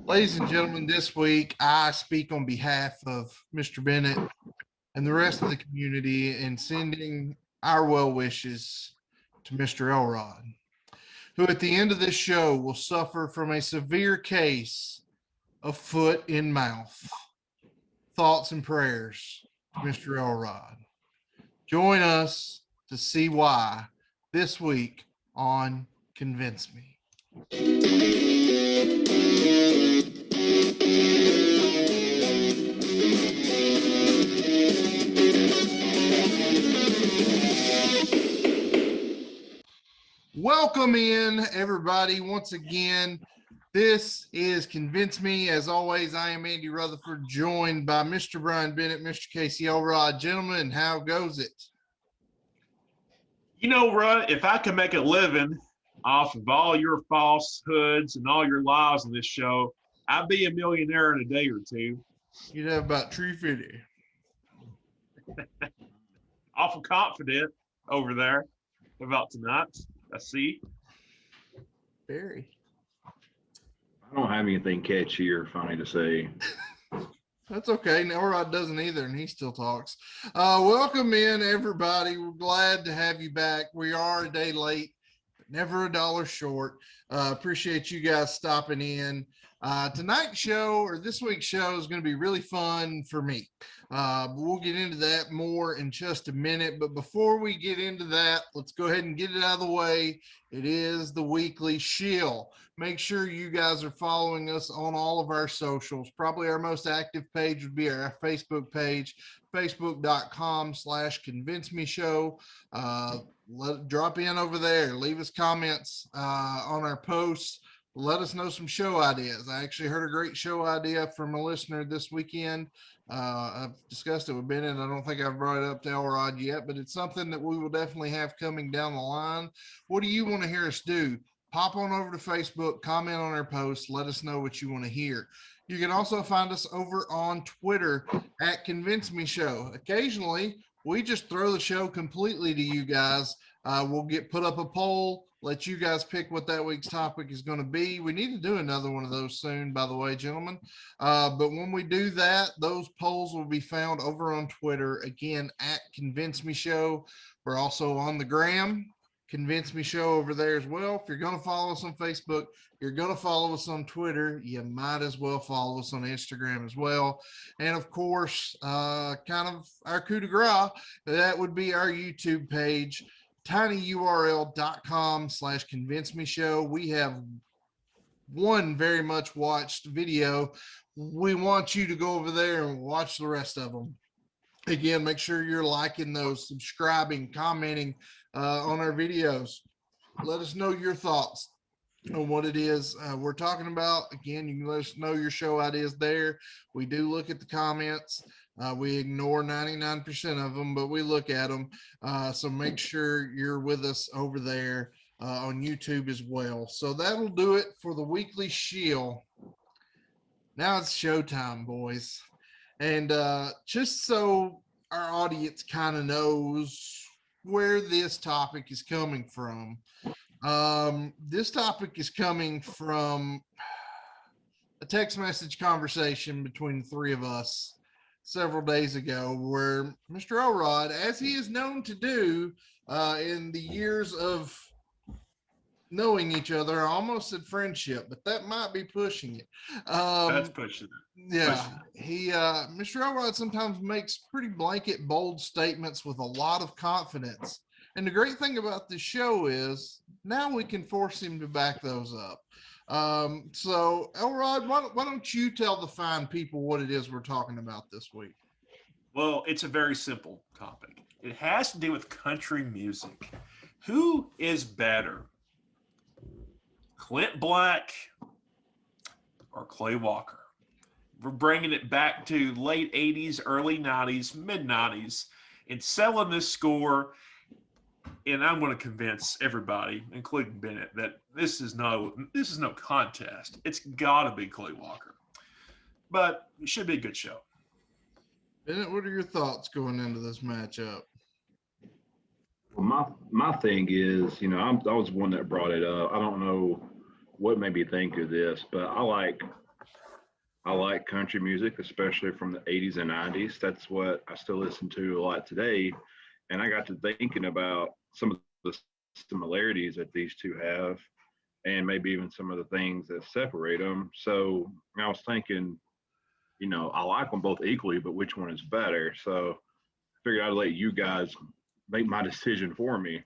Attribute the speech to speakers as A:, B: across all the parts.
A: Ladies and gentlemen, this week I speak on behalf of Mr. Bennett and the rest of the community in sending our well wishes to Mr. Elrod, who at the end of this show will suffer from a severe case of foot in mouth. Thoughts and prayers to Mr. Elrod. Join us to see why this week on Convince Me. Welcome in, everybody. Once again, this is Convince Me. As always, I am Andy Rutherford, joined by Mr. Brian Bennett, Mr. Casey Elrod. Gentlemen, how goes it?
B: You know, Rut, if I could make a living off of all your falsehoods and all your lies on this show, I'd be a millionaire in a day or two.
A: You'd have about 350.
B: Awful confident over there about tonight. I see.
A: Very.
C: I don't have anything catchy or funny to say.
A: That's okay. Elrod doesn't either, and he still talks. Welcome in, everybody. We're glad to have you back. We are a day late, but never a dollar short. Appreciate you guys stopping in. Tonight's show, or this week's show, is going to be really fun for me. We'll get into that more in just a minute. But before we get into that, let's go ahead and get it out of the way. It is the weekly shill. Make sure you guys are following us on all of our socials. Probably our most active page would be our Facebook page, facebook.com/Convince Me Show. Drop in over there. Leave us comments on our posts. Let us know some show ideas. I actually heard a great show idea from a listener this weekend. I've discussed it with Bennett. I don't think I've brought it up to Elrod yet, but it's something that we will definitely have coming down the line. What do you want to hear us do? Pop on over to Facebook, comment on our posts, let us know what you want to hear. You can also find us over on Twitter at Convince Me Show. Occasionally, we just throw the show completely to you guys. We'll put up a poll, let you guys pick what that week's topic is going to be. We need to do another one of those soon, by the way, gentlemen. But when we do that, those polls will be found over on Twitter, again, at Convince Me Show. We're also on the gram, Convince Me Show over there as well. If you're going to follow us on Facebook, you're going to follow us on Twitter, you might as well follow us on Instagram as well. And of course, kind of our coup de grace, that would be our YouTube page, tinyurl.com/Convince Me Show. We have one very much watched video. We want you to go over there and watch the rest of them. Again, make sure you're liking those, subscribing, commenting on our videos. Let us know your thoughts on what it is we're talking about. Again, you can let us know your show ideas there. We do look at the comments. We ignore 99% of them, but we look at them. So make sure you're with us over there on YouTube as well. So that'll do it for the weekly shield. Now it's showtime, boys. And just so our audience kind of knows where this topic is coming from, this topic is coming from a text message conversation between the three of us several days ago, where Mr. Elrod, as he is known to do in the years of knowing each other, I almost said friendship, but that might be pushing it.
B: That's pushing it.
A: Yeah, Mr. Elrod sometimes makes pretty blanket, bold statements with a lot of confidence. And the great thing about this show is now we can force him to back those up. So, Elrod, why don't you tell the fine people what it is we're talking about this week?
B: Well, it's a very simple topic. It has to do with country music. Who is better, Clint Black or Clay Walker? We're bringing it back to late 80s, early 90s, mid 90s, and selling this score. And I'm going to convince everybody, including Bennett, that this is no contest. It's got to be Clay Walker. But it should be a good show.
A: Bennett, what are your thoughts going into this matchup?
C: Well, my thing is, I was the one that brought it up. I don't know what made me think of this, but I like I like country music, especially from the 80s and 90s. That's what I still listen to a lot today. And I got to thinking about some of the similarities that these two have, and maybe even some of the things that separate them. So I was thinking, I like them both equally, but which one is better? So I figured I'd let you guys make my decision for me.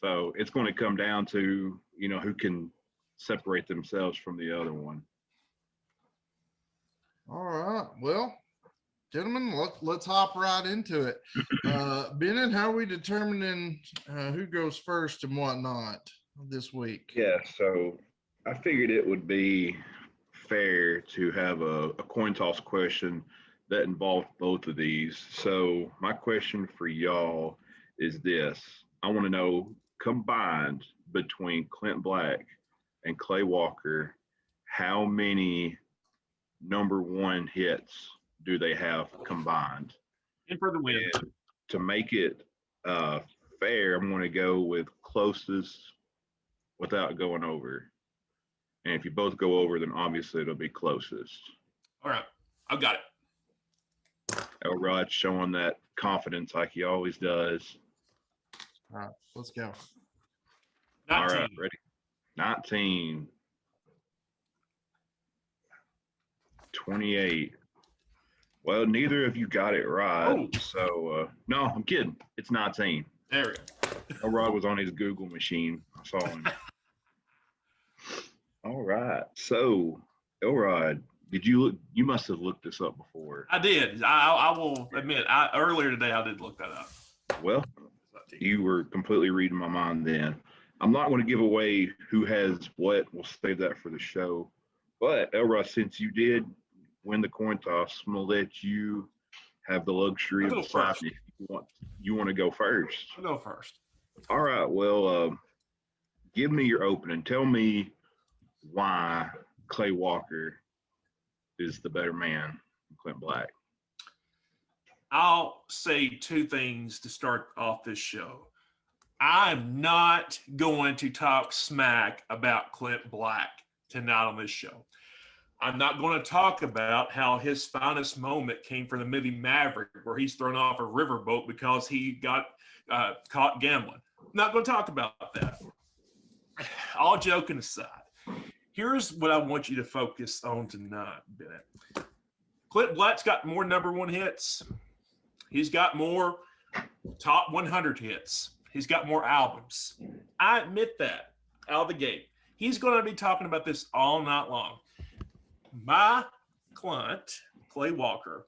C: So it's going to come down to, who can separate themselves from the other one.
A: All right. Well, gentlemen, let's hop right into it. Bennett, how are we determining who goes first and whatnot this week?
C: Yeah, so I figured it would be fair to have a coin toss question that involved both of these. So my question for y'all is this. I want to know, combined between Clint Black and Clay Walker, how many number one hits do they have combined?
B: And for the win.
C: And to make it fair, I'm going to go with closest without going over. And if you both go over, then obviously it'll be closest.
B: All right. I've got it.
C: Elrod showing that confidence like he always does.
A: All right, let's go.
B: 19.
C: All right, ready? 19. 28. Well, neither of you got it right.
B: Oh.
C: So, no, I'm kidding. It's 19.
B: There we go.
C: Elrod was on his Google machine. I saw him. All right. So, Elrod, did you look? You must have looked this up before.
B: I did. I will admit, earlier today I did look that up.
C: Well, you were completely reading my mind then. I'm not going to give away who has what. We'll save that for the show. But, Elrod, since you did win the coin toss, I'm going to let you have the luxury of deciding if you want to go first.
B: I'll go first.
C: All right. Well, give me your opening. Tell me why Clay Walker is the better man than Clint Black.
B: I'll say two things to start off this show. I'm not going to talk smack about Clint Black tonight on this show. I'm not going to talk about how his finest moment came from the movie Maverick, where he's thrown off a riverboat because he got caught gambling. I'm not going to talk about that. All joking aside, here's what I want you to focus on tonight, Bennett. Clint Black's got more number one hits. He's got more top 100 hits. He's got more albums. I admit that out of the gate. He's going to be talking about this all night long. My client, Clay Walker,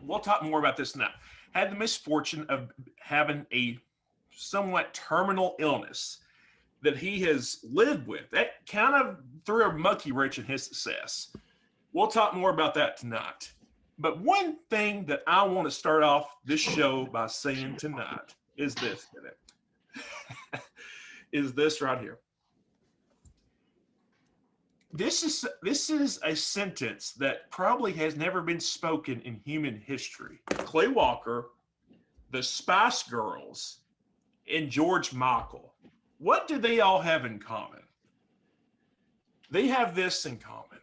B: we'll talk more about this now, had the misfortune of having a somewhat terminal illness that he has lived with. That kind of threw a monkey wrench in his success. We'll talk more about that tonight. But one thing that I want to start off this show by saying tonight is this, is this right here. This is a sentence that probably has never been spoken in human history. Clay Walker, the Spice Girls, and George Michael. What do they all have in common? They have this in common.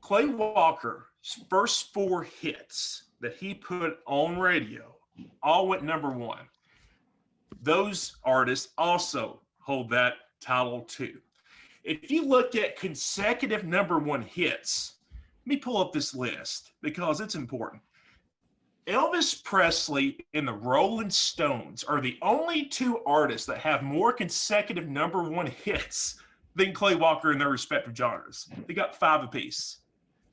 B: Clay Walker's first 4 hits that he put on radio all went number one. Those artists also hold that title too. If you look at consecutive number one hits, let me pull up this list because it's important. Elvis Presley and the Rolling Stones are the only 2 artists that have more consecutive number one hits than Clay Walker in their respective genres. They got 5 apiece.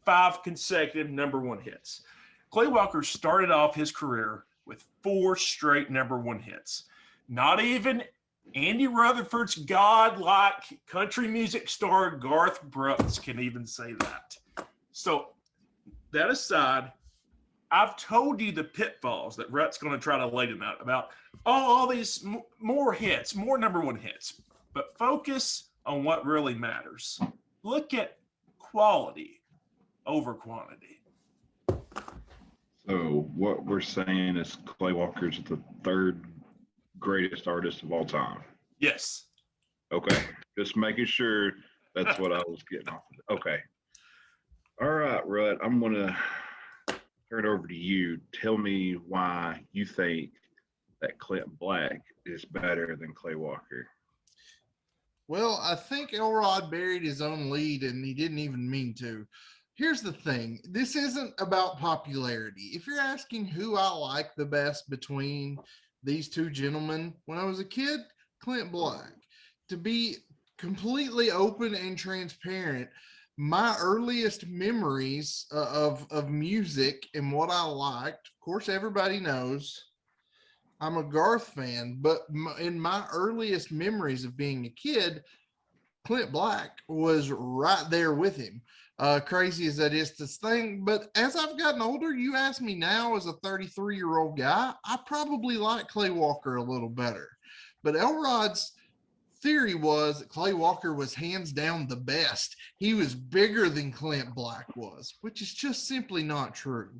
B: 5 consecutive number one hits. Clay Walker started off his career with 4 straight number one hits. Not even Andy Rutherford's godlike country music star Garth Brooks can even say that. So that aside, I've told you the pitfalls that Rut's going to try to lay tonight about all these more hits, more number one hits. But focus on what really matters. Look at quality over quantity.
C: So what we're saying is Clay Walker's the 3rd greatest artist of all time.
B: Yes.
C: Okay. Just making sure that's what I was getting off of. Okay. All right, Rut, I'm going to turn it over to you. Tell me why you think that Clint Black is better than Clay Walker.
A: Well, I think Elrod buried his own lead and he didn't even mean to. Here's the thing, this isn't about popularity. If you're asking who I like the best between these two gentlemen, when I was a kid, Clint Black. To be completely open and transparent, my earliest memories of music and what I liked, of course, everybody knows I'm a Garth fan, but in my earliest memories of being a kid, Clint Black was right there with him. Crazy as that is to think, but as I've gotten older, you ask me now as a 33-year-old guy, I probably like Clay Walker a little better. But Elrod's theory was that Clay Walker was hands down the best. He was bigger than Clint Black was, which is just simply not true.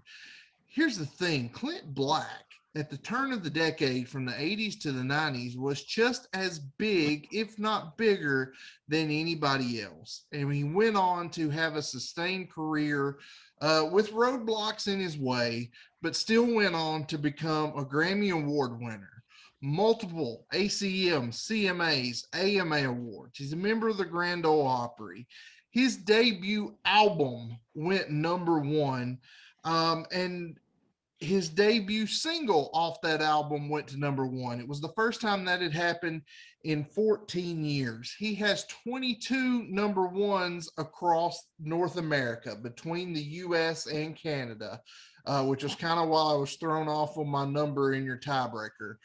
A: Here's the thing, Clint Black at the turn of the decade from the 80s to the 90s was just as big, if not bigger, than anybody else. And he went on to have a sustained career with roadblocks in his way, but still went on to become a Grammy Award winner, multiple ACM, CMAs, AMA awards. He's a member of the Grand Ole Opry. His debut album went number one. And his debut single off that album went to number one. It was the first time that had happened in 14 years. He has 22 number ones across North America between the US and Canada, which is kind of why I was thrown off on my number in your tiebreaker.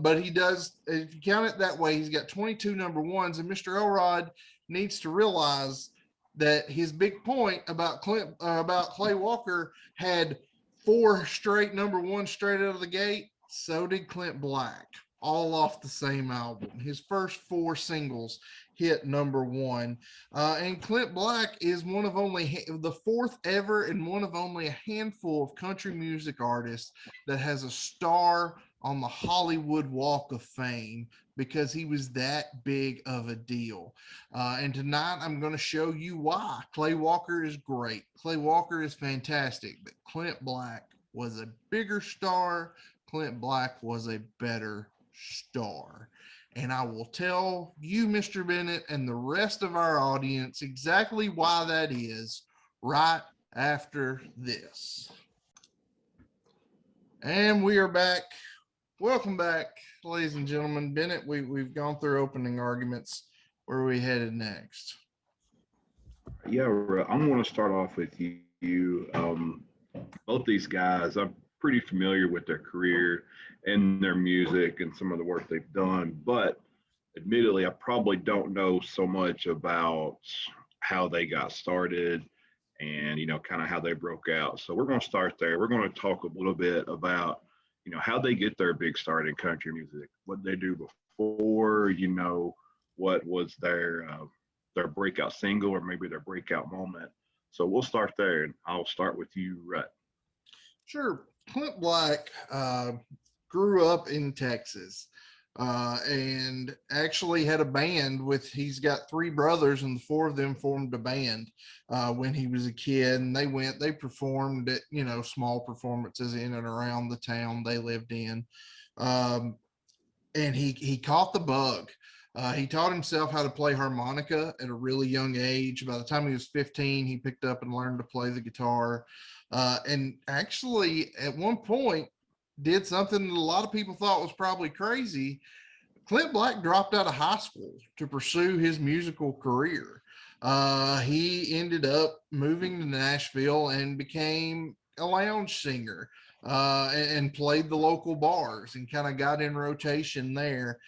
A: But he does, if you count it that way, he's got 22 number ones. And Mr. Elrod needs to realize that his big point about Clay Walker had 4 straight number one straight out of the gate. So did Clint Black, all off the same album. His first 4 singles hit number one. And Clint Black is one of only the 4th ever and one of only a handful of country music artists that has a star on the Hollywood Walk of Fame because he was that big of a deal. And tonight I'm going to show you why. Clay Walker is great. Clay Walker is fantastic, but Clint Black was a bigger star. Clint Black was a better star. And I will tell you, Mr. Bennett, and the rest of our audience exactly why that is right after this. And we are back. Welcome back, ladies and gentlemen. Bennett, we've gone through opening arguments. Where are we headed next?
C: Yeah, I'm going to start off with you. Both these guys, I'm pretty familiar with their career and their music and some of the work they've done, but admittedly, I probably don't know so much about how they got started and, kind of how they broke out. So we're going to start there. We're going to talk a little bit about, how they get their big start in country music, what they do before, what was their breakout single or maybe their breakout moment. So we'll start there, and I'll start with you, Rut.
A: Sure. Clint Black grew up in Texas and actually had a band he's got 3 brothers, and the 4 of them formed a band when he was a kid. And they performed at, small performances in and around the town they lived in. And he caught the bug. He taught himself how to play harmonica at a really young age. By the time he was 15, he picked up and learned to play the guitar. And actually, at one point, did something that a lot of people thought was probably crazy. Clint Black dropped out of high school to pursue his musical career. He ended up moving to Nashville and became a lounge singer and played the local bars and kind of got in rotation there.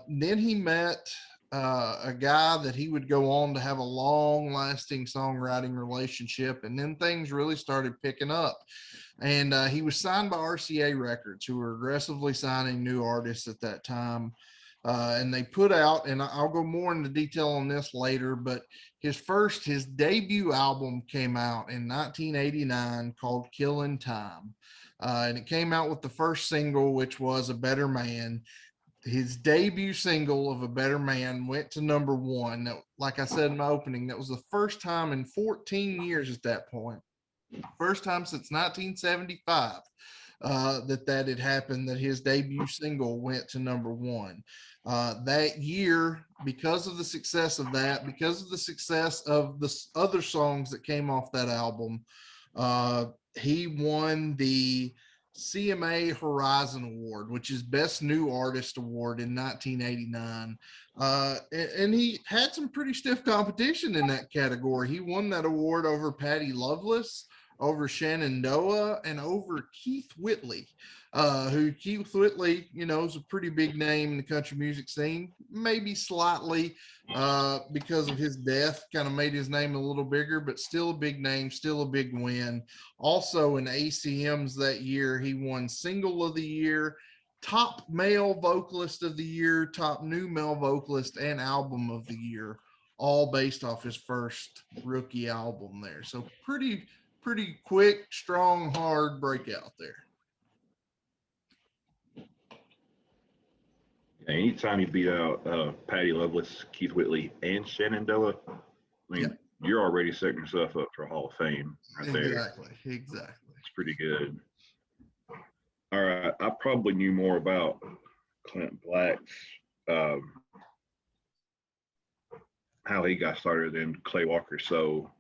A: Then he met a guy that he would go on to have a long-lasting songwriting relationship, and then things really started picking up. And he was signed by RCA Records, who were aggressively signing new artists at that time. And they put out, and I'll go more into detail on this later, but his debut album came out in 1989 called Killin' Time. And it came out with the first single, which was A Better Man. his debut single of A Better Man went to number one. That, like I said in my opening, that was the first time in 14 years at that point. First time since 1975 that had happened, that his debut single went to number one. That year, because of the success of that, because of the success of the other songs that came off that album, he won the CMA Horizon Award, which is Best New Artist Award in 1989. And he had some pretty stiff competition in that category. He won that award over Patty Loveless, over Shenandoah, and over Keith Whitley, who Keith Whitley, is a pretty big name in the country music scene, maybe slightly because of his death, kind of made his name a little bigger, but still a big name, still a big win. Also in ACMs that year, he won Single of the Year, Top Male Vocalist of the Year, Top New Male Vocalist, and Album of the Year, all based off his first rookie album there. So pretty quick, strong, hard breakout there.
C: Anytime you beat out Patty Loveless, Keith Whitley, and Shenandoah, I mean, you're already setting yourself up for Hall of Fame right there.
A: Exactly.
C: It's pretty good. All right, I probably knew more about Clint Black's how he got started than Clay Walker. So,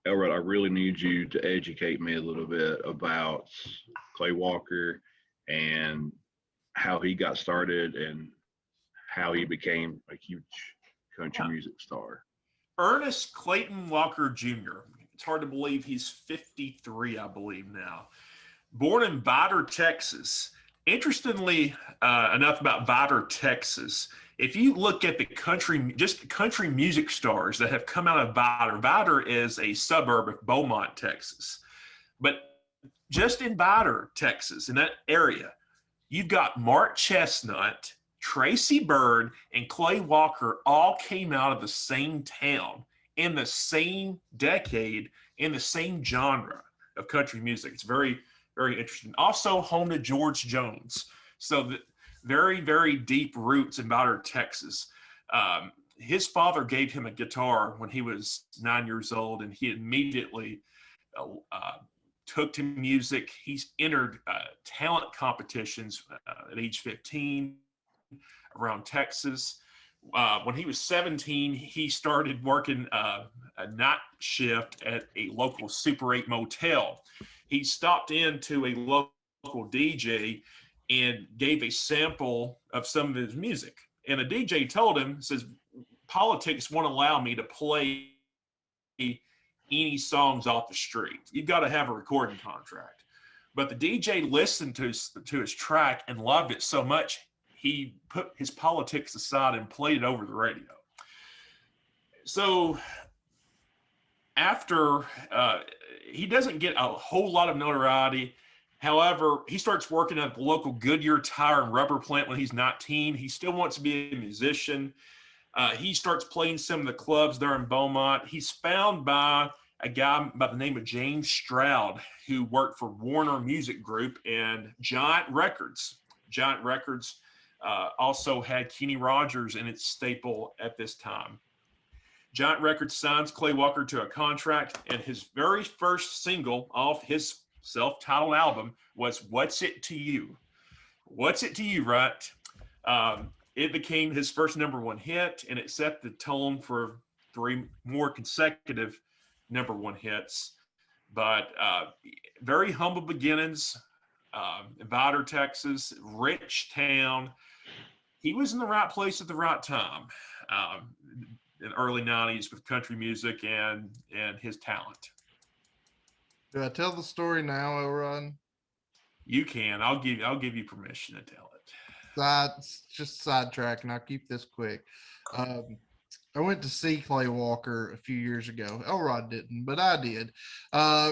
C: Elrod, I really need you to educate me a little bit about Clay Walker and how he got started and how he became a huge country music star.
B: Ernest Clayton Walker Jr. It's hard to believe he's 53, I believe now. Born in Vidor, Texas. Interestingly enough about Vidor, Texas, if you look at the country music stars that have come out of Vidor, Vidor is a suburb of Beaumont, Texas. But just in Vidor, Texas, in that area, you've got Mark Chestnut, Tracy Byrd, and Clay Walker all came out of the same town in the same decade in the same genre of country music. It's very, very interesting. Also home to George Jones. So the very, very deep roots in Vidor, Texas. His father gave him a guitar when he was 9 years old, and he immediately took to music. He's entered talent competitions at age 15 around Texas. When he was 17, he started working a night shift at a local Super 8 motel. He stopped into a local DJ and gave a sample of some of his music. And the DJ told him, says, politics won't allow me to play any songs off the street. You've got to have a recording contract. But the DJ listened to his track and loved it so much, he put his politics aside and played it over the radio. So after he doesn't get a whole lot of notoriety. However, he starts working at the local Goodyear tire and rubber plant when he's 19. He still wants to be a musician. He starts playing some of the clubs there in Beaumont. He's found by a guy by the name of James Stroud, who worked for Warner Music Group and Giant Records. Giant Records also had Kenny Rogers in its staple at this time. Giant Records signs Clay Walker to a contract, and his very first single off his self-titled album was What's It to You? What's It to You, Rut? It became his first #1 hit, and it set the tone for 3 more consecutive #1 hits. But very humble beginnings, Vidor, Texas, rich town. He was in the right place at the right time in the early 90s with country music and his talent.
A: Do I tell the story now, Elrod?
B: You can. I'll give you permission to tell it.
A: Just sidetrack, and I'll keep this quick. I went to see Clay Walker a few years ago. Elrod didn't, but I did.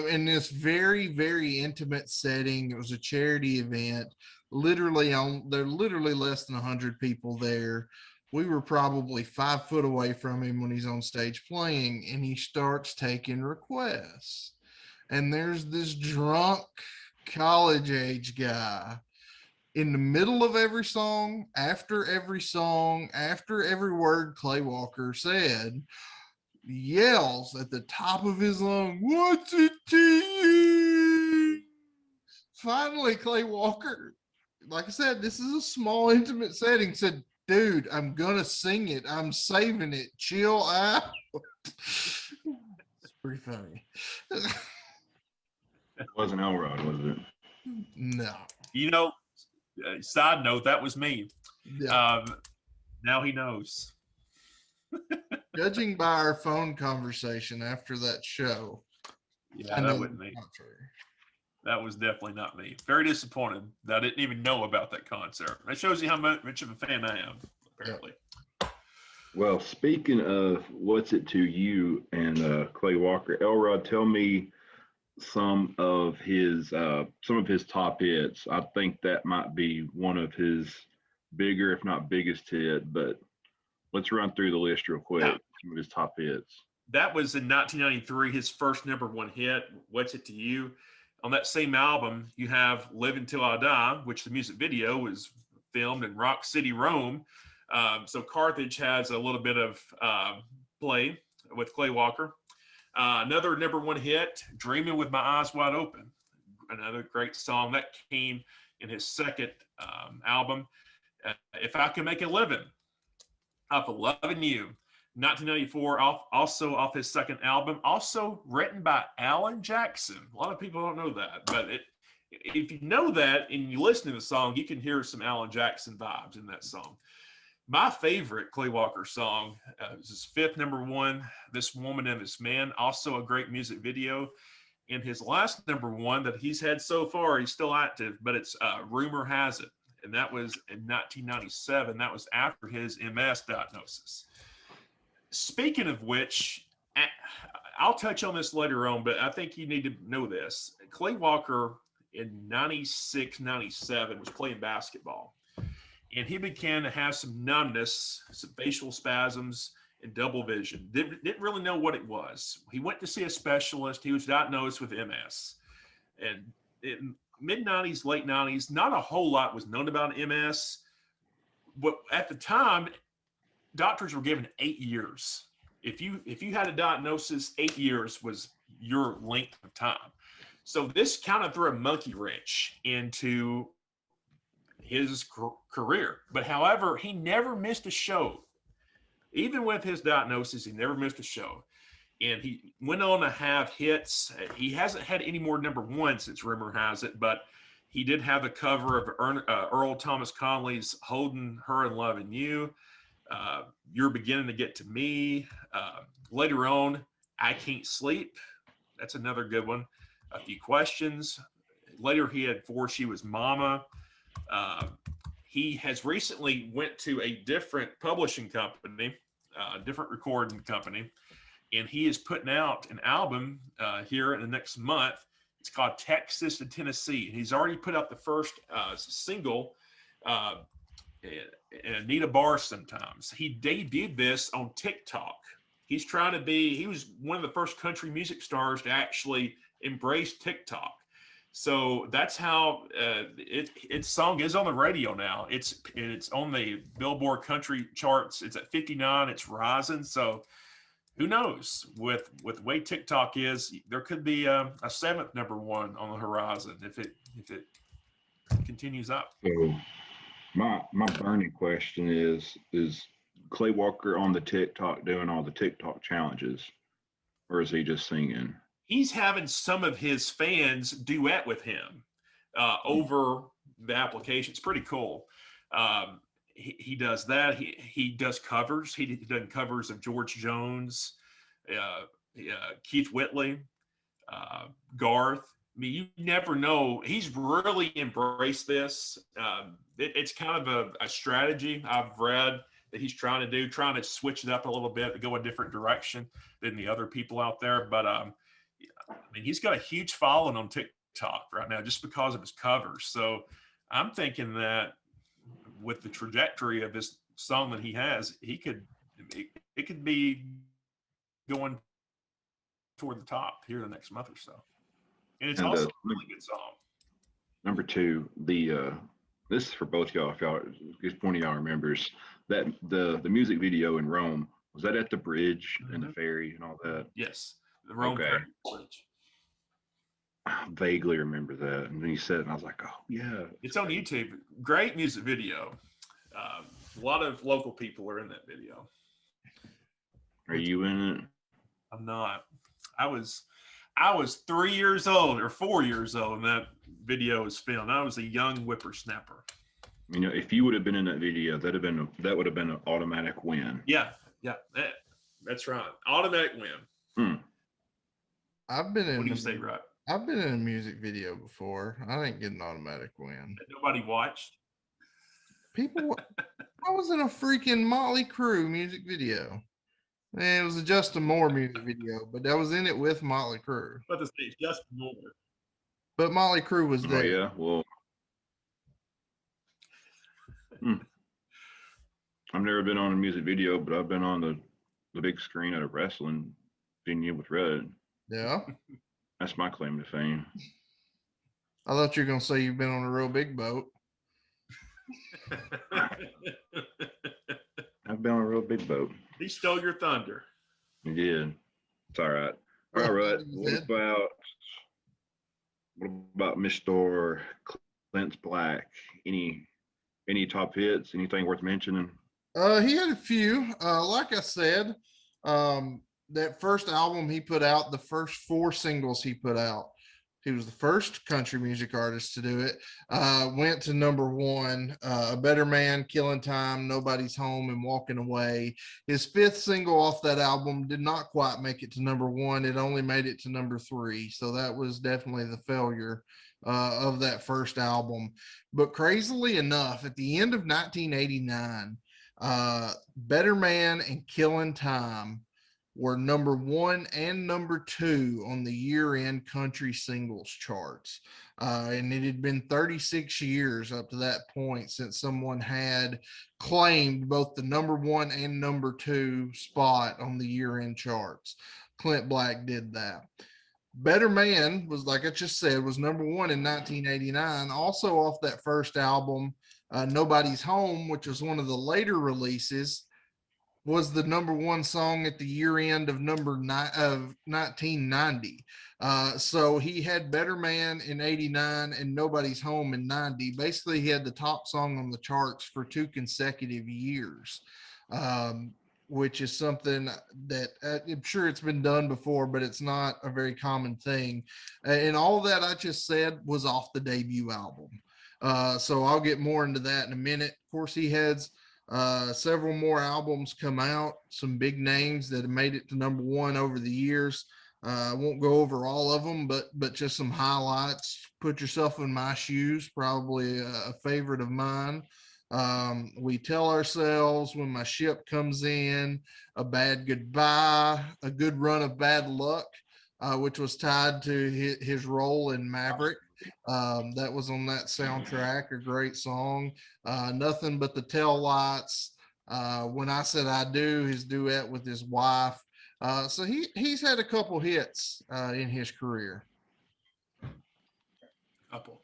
A: In this very, very intimate setting. It was a charity event. There are literally less than 100 people there. We were probably 5 foot away from him when he's on stage playing, and he starts taking requests. And there's this drunk college age guy in the middle of every song, after every word Clay Walker said, yells at the top of his lung, "What's it to you?" Finally, Clay Walker, like I said, this is a small, intimate setting, said, "Dude, I'm gonna sing it. I'm saving it. Chill out." It's pretty funny.
C: It wasn't Elrod, was it?
A: No.
B: You know, side note, that was me.
A: Yeah.
B: Now he knows.
A: Judging by our phone conversation after that show,
B: Yeah,
A: I
B: that
A: know
B: wasn't
A: that's
B: me.
A: not true.
B: That was definitely not me. Very disappointed that I didn't even know about that concert. That shows you how much of a fan I am, apparently.
C: Well, speaking of what's it to you and Clay Walker, Elrod, tell me some of his top hits. I think that might be one of his bigger, if not biggest hit. But let's run through the list real quick.
B: Yeah.
C: Some of his top hits.
B: That was in 1993, his first #1 hit, What's It to You? On that same album, you have Live Until I Die, which the music video was filmed in Rock City, Rome. So Carthage has a little bit of play with Clay Walker. Another #1 hit, Dreaming with My Eyes Wide Open. Another great song that came in his second album, If I Could Make a Living, off of Loving You. 1994, also off his second album, also written by Alan Jackson. A lot of people don't know that, but if you know that and you listen to the song, you can hear some Alan Jackson vibes in that song. My favorite Clay Walker song is his fifth #1, This Woman and This Man, also a great music video. And his last #1 that he's had so far, he's still active, but it's Rumor Has It. And that was in 1997. That was after his MS diagnosis. Speaking of which, I'll touch on this later on, but I think you need to know this. Clay Walker in 96, 97 was playing basketball. And he began to have some numbness, some facial spasms, and double vision. Didn't really know what it was. He went to see a specialist. He was diagnosed with MS. And in mid-90s, late 90s, not a whole lot was known about MS. But at the time, doctors were given 8 years. If you had a diagnosis, 8 years was your length of time. So this kind of threw a monkey wrench into his career. But however, he never missed a show. Even with his diagnosis, he never missed a show. And he went on to have hits. He hasn't had any more #1 since Rumor Has It, but he did have the cover of Earl Thomas Conley's Holding Her and Loving You. You're Beginning to Get to Me. Later on, I Can't Sleep. That's another good one. A Few Questions. Later, he had For She Was Mama. He has recently went to a different publishing company, different recording company, and he is putting out an album here in the next month. It's called Texas to Tennessee. And he's already put out the first single, and Need a Bar Sometimes. He debuted this on TikTok. He was one of the first country music stars to actually embrace TikTok. So that's how its song is on the radio now. It's on the Billboard country charts. It's at 59. It's rising. So who knows? With the way TikTok is, there could be a seventh #1 on the horizon if it continues up.
C: So my burning question is Clay Walker on the TikTok doing all the TikTok challenges, or is he just singing?
B: He's having some of his fans duet with him over the application. It's pretty cool. He does that. He does covers. He done covers of George Jones, Keith Whitley, Garth. I mean, you never know. He's really embraced this. It's kind of a strategy I've read that he's trying to switch it up a little bit, to go a different direction than the other people out there. But I mean, he's got a huge following on TikTok right now just because of his covers. So I'm thinking that with the trajectory of this song that he has, it could be going toward the top here the next month or so. And it's also a really good song.
C: Number 2, the this is for both y'all, if one of y'all remembers that the music video in Rome, was that at the bridge and the ferry and all that?
B: Yes, the Rome
C: Okay.
B: Ferry Bridge.
C: I vaguely remember that. And then you said it, and I was like, oh, yeah.
B: It's on YouTube. Great music video. A lot of local people are in that video.
C: Are you in it?
B: I'm not. I was 3 years old or 4 years old when that video was filmed. I was a young whippersnapper.
C: You know, if you would have been in that video, that would have been an automatic win.
B: Yeah, that's right. Automatic win.
A: I've been in.
B: What do you say, Rut?
A: I've been in a music video before. I didn't get an automatic win.
B: That nobody watched.
A: People, I was in a freaking Motley Crue music video. And it was a Justin Moore music video, but I was in it with Motley Crue.
B: But to say Justin Moore.
A: But Motley Crue was there.
C: Oh yeah, well, I've never been on a music video, but I've been on the big screen at a wrestling venue with Red.
A: Yeah.
C: That's my claim to fame.
A: I thought you were gonna say you've been on a real big boat.
C: I've been on a real big boat.
B: He stole your thunder.
C: You did. It's all right. All right. What about Mr. Clint Black? Any top hits? Anything worth mentioning?
A: He had a few. Like I said, that first album he put out, the first 4 singles he put out, he was the first country music artist to do it. Went to #1, A Better Man, Killing Time, Nobody's Home, and Walking Away. His 5th single off that album did not quite make it to #1. It only made it to #3. So that was definitely the failure of that first album. But crazily enough, at the end of 1989, Better Man and Killing Time were #1 and #2 on the year-end country singles charts. And it had been 36 years up to that point since someone had claimed both the #1 and #2 spot on the year-end charts. Clint Black did that. Better Man was, like I just said, was #1 in 1989, also off that first album, Nobody's Home, which was one of the later releases, was the #1 song at the year end of 1990. So he had Better Man in 89 and Nobody's Home in 90. Basically, he had the top song on the charts for 2 consecutive years, which is something that I'm sure it's been done before, but it's not a very common thing. And all that I just said was off the debut album. So I'll get more into that in a minute. Of course, he has several more albums come out, some big names that have made it to #1 over the years. I won't go over all of them, but just some highlights. Put Yourself in My Shoes, probably a favorite of mine. We Tell Ourselves, When My Ship Comes In, A Bad Goodbye, A Good Run of Bad Luck, which was tied to his role in Maverick. That was on that soundtrack, a great song. Nothing But the Tail Lights, When I Said I Do, his duet with his wife. So he's had a couple hits in his career.
B: Couple.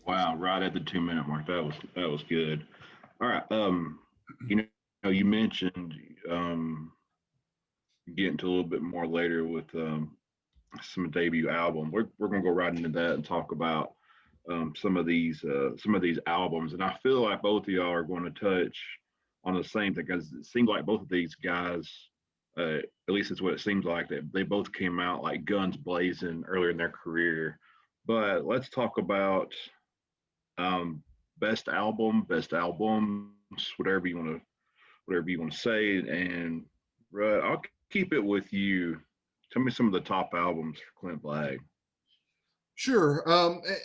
C: Wow, right at the 2-minute mark. That was good. All right. You know, you mentioned getting to a little bit more later with some debut album. We're gonna go right into that and talk about some of these albums. And I feel like both of y'all are going to touch on the same thing, because it seems like both of these guys, at least it's what it seems like, that they both came out like guns blazing earlier in their career. But let's talk about best albums, whatever you want to say. And I'll keep it with you. Tell me some of the top albums for Clint Black.
A: Sure.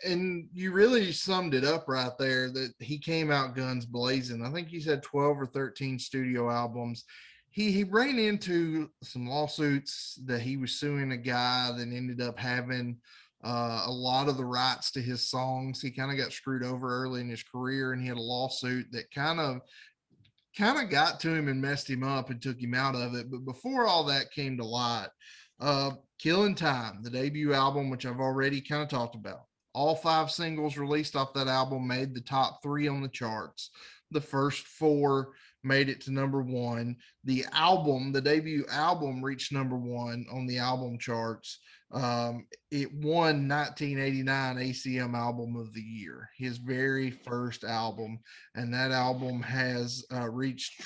A: And you really summed it up right there, that he came out guns blazing. I think he said 12 or 13 studio albums. He ran into some lawsuits that he was suing a guy that ended up having a lot of the rights to his songs. He kind of got screwed over early in his career, and he had a lawsuit that kind of got to him and messed him up and took him out of it. But before all that came to light, Killing Time, the debut album, which I've already kind of talked about, All 5 singles released off that album made the top 3 on the charts. The first 4 made it to number 1. The debut album, reached number 1 on the album charts. It won 1989 ACM Album of the Year, his very first album, and that album has reached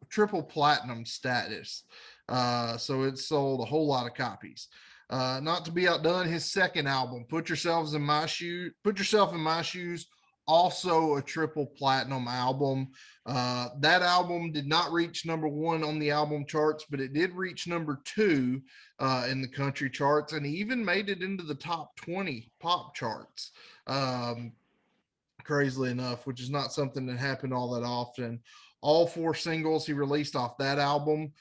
A: triple platinum status. So it sold a whole lot of copies. Not to be outdone, his second album, Put Yourself in My Shoes, also a triple platinum album. That album did not reach number 1 on the album charts, but it did reach number 2 in the country charts, and he even made it into the top 20 pop charts. Crazily enough, which is not something that happened all that often. All 4 singles he released off that album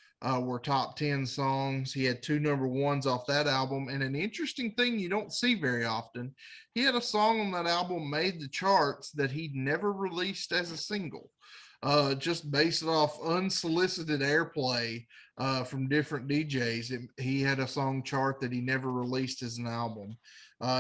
A: were top 10 songs. He had 2 number 1s off that album. And an interesting thing you don't see very often, he had a song on that album made the charts that he'd never released as a single. Just based off unsolicited airplay from different DJs. He had a song chart that he never released as an album.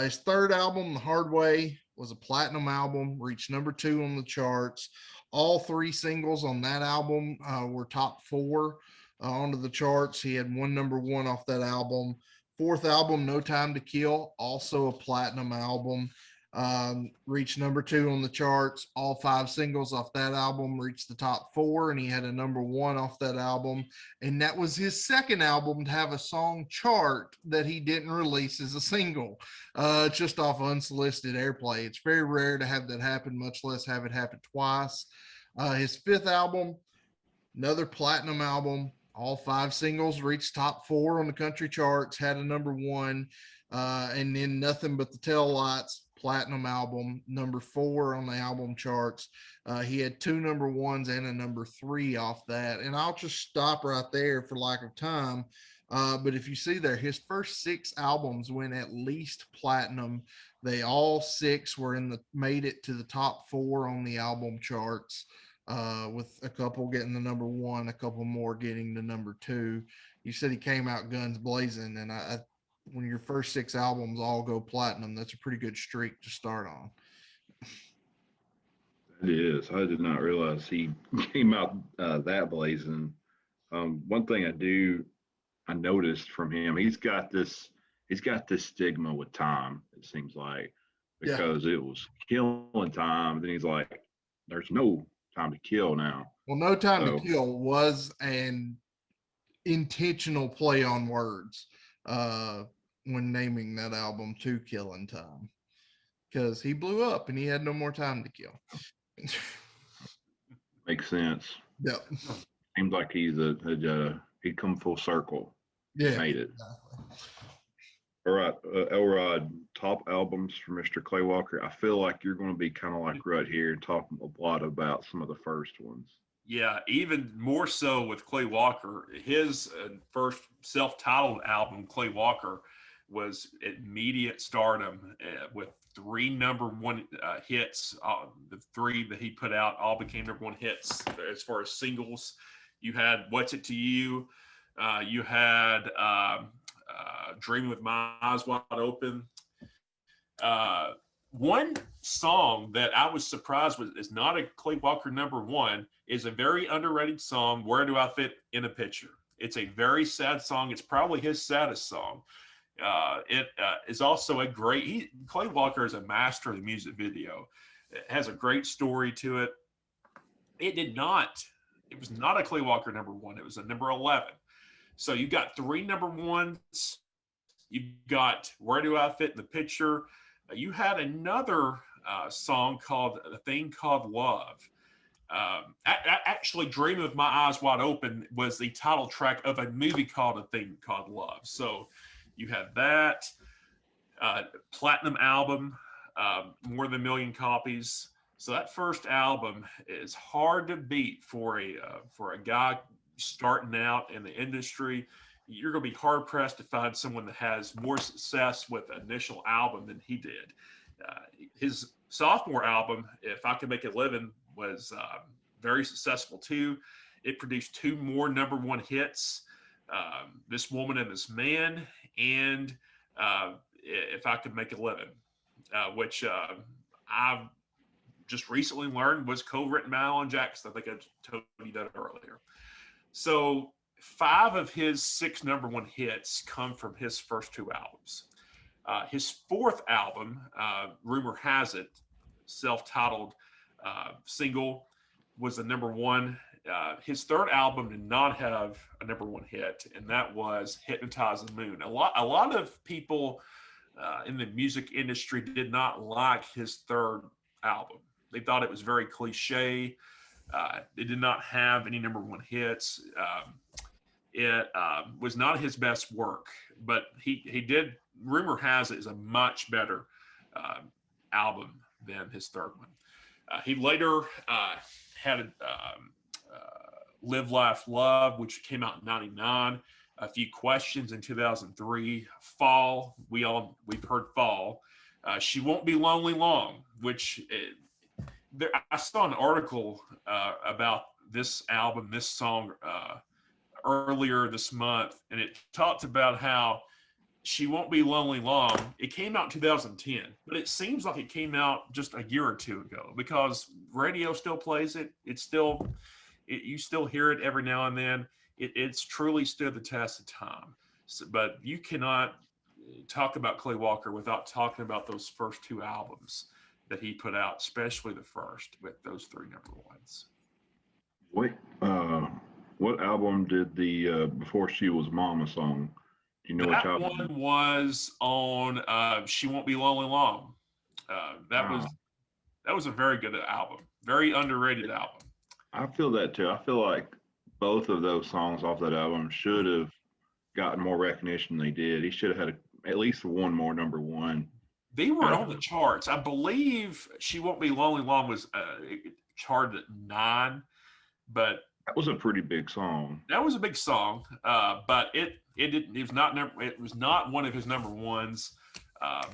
A: His third album, The Hard Way, was a platinum album, reached number 2 on the charts. All 3 singles on that album were top 4 onto the charts. He had 1 number 1 off that album. Fourth album, No Time to Kill, also a platinum album. Reached number 2 on the charts. All 5 singles off that album reached the top 4, and he had a number 1 off that album. And that was his second album to have a song chart that he didn't release as a single, just off unsolicited airplay. It's very rare to have that happen, much less have it happen twice. His fifth album, another platinum album. All 5 singles reached top 4 on the country charts, had a number 1, and then Nothing But the Taillights, platinum album, number 4 on the album charts. He had 2 number 1s and a number 3 off that. And I'll just stop right there for lack of time. But if you see there, his first 6 albums went at least platinum. They all 6 were made it to the top 4 on the album charts. With a couple getting the number 1, a couple more getting the number 2. You said he came out guns blazing, and when your first 6 albums all go platinum, that's a pretty good streak to start on.
C: It is. I did not realize he came out that blazing. One thing I noticed from him, he's got this stigma with time, it seems like, because it was killing time. Then he's like, there's no time to kill now.
A: Well, No Time to Kill was an intentional play on words when naming that album to Killing Time, because he blew up and he had no more time to kill.
C: Makes sense.
A: Yep.
C: Seems like he'd come full circle.
A: Yeah,
C: made it.
A: Exactly.
C: All right, Elrod, top albums for Mr. Clay Walker. I feel like you're going to be kind of like Rut here and talking a lot about some of the first ones.
B: Yeah, even more so with Clay Walker. His first self-titled album, Clay Walker, was immediate stardom with 3 number 1 hits. The 3 that he put out all became number 1 hits. As far as singles, you had What's It to You? You had Dreaming with My Eyes Wide Open. One song that I was surprised is not a Clay Walker number 1 is a very underrated song, Where Do I Fit in a Picture? It's a very sad song. It's probably his saddest song. It is also a great, Clay Walker is a master of the music video. It has a great story to it. It was not a Clay Walker number 1. It was a number 11. So you got 3 number 1s. You got Where Do I Fit in the Picture? You had another song called A Thing Called Love. Actually, Dreaming with My Eyes Wide Open was the title track of a movie called A Thing Called Love. So you had that platinum album, more than 1 million copies. So that first album is hard to beat for a guy starting out in the industry. You're going to be hard pressed to find someone that has more success with the initial album than he did. His sophomore album, If I Could Make a Living, was very successful too. It produced 2 more number 1 hits, This Woman and This Man, and If I Could Make a Living. which I've just recently learned was co-written by Alan Jackson. I think I told you that earlier. So 5 of his 6 #1 hits come from his first 2 albums. His 4th album, rumor has it, self-titled single, was the #1. His 3rd album did not have a #1 hit, and that was "Hypnotize the Moon." A lot of people in the music industry did not like his 3rd album. They thought it was very cliche. It did not have any #1 hits. It was not his best work, but he did. Rumor has it is a much better album than his 3rd one. He later had "Live, Laugh, Love," which came out in '99. A Few Questions in 2003. "Fall," we've heard "Fall." "She Won't Be Lonely Long," which I saw an article about this album, this song, earlier this month, and it talked about how "She Won't Be Lonely Long," it came out in 2010, but it seems like it came out just a year or 2 ago, because radio still plays it. You still hear it every now and then. It's truly stood the test of time. So, but you cannot talk about Clay Walker without talking about those first 2 albums that he put out, especially the first with those 3 #1s.
C: Wait, what album did the "Before She Was Mama" song? Do you know which
B: That
C: album?
B: one was on "She Won't Be Lonely Long." That was a very good album, very underrated album.
C: I feel that too. I feel like both of those songs off that album should have gotten more recognition than they did. He should have had at least one more #1.
B: They were on the charts. I believe "She Won't Be Lonely Long" was charted at 9, but
C: that was a pretty big song.
B: That was a big song, but it was not one of his #1s.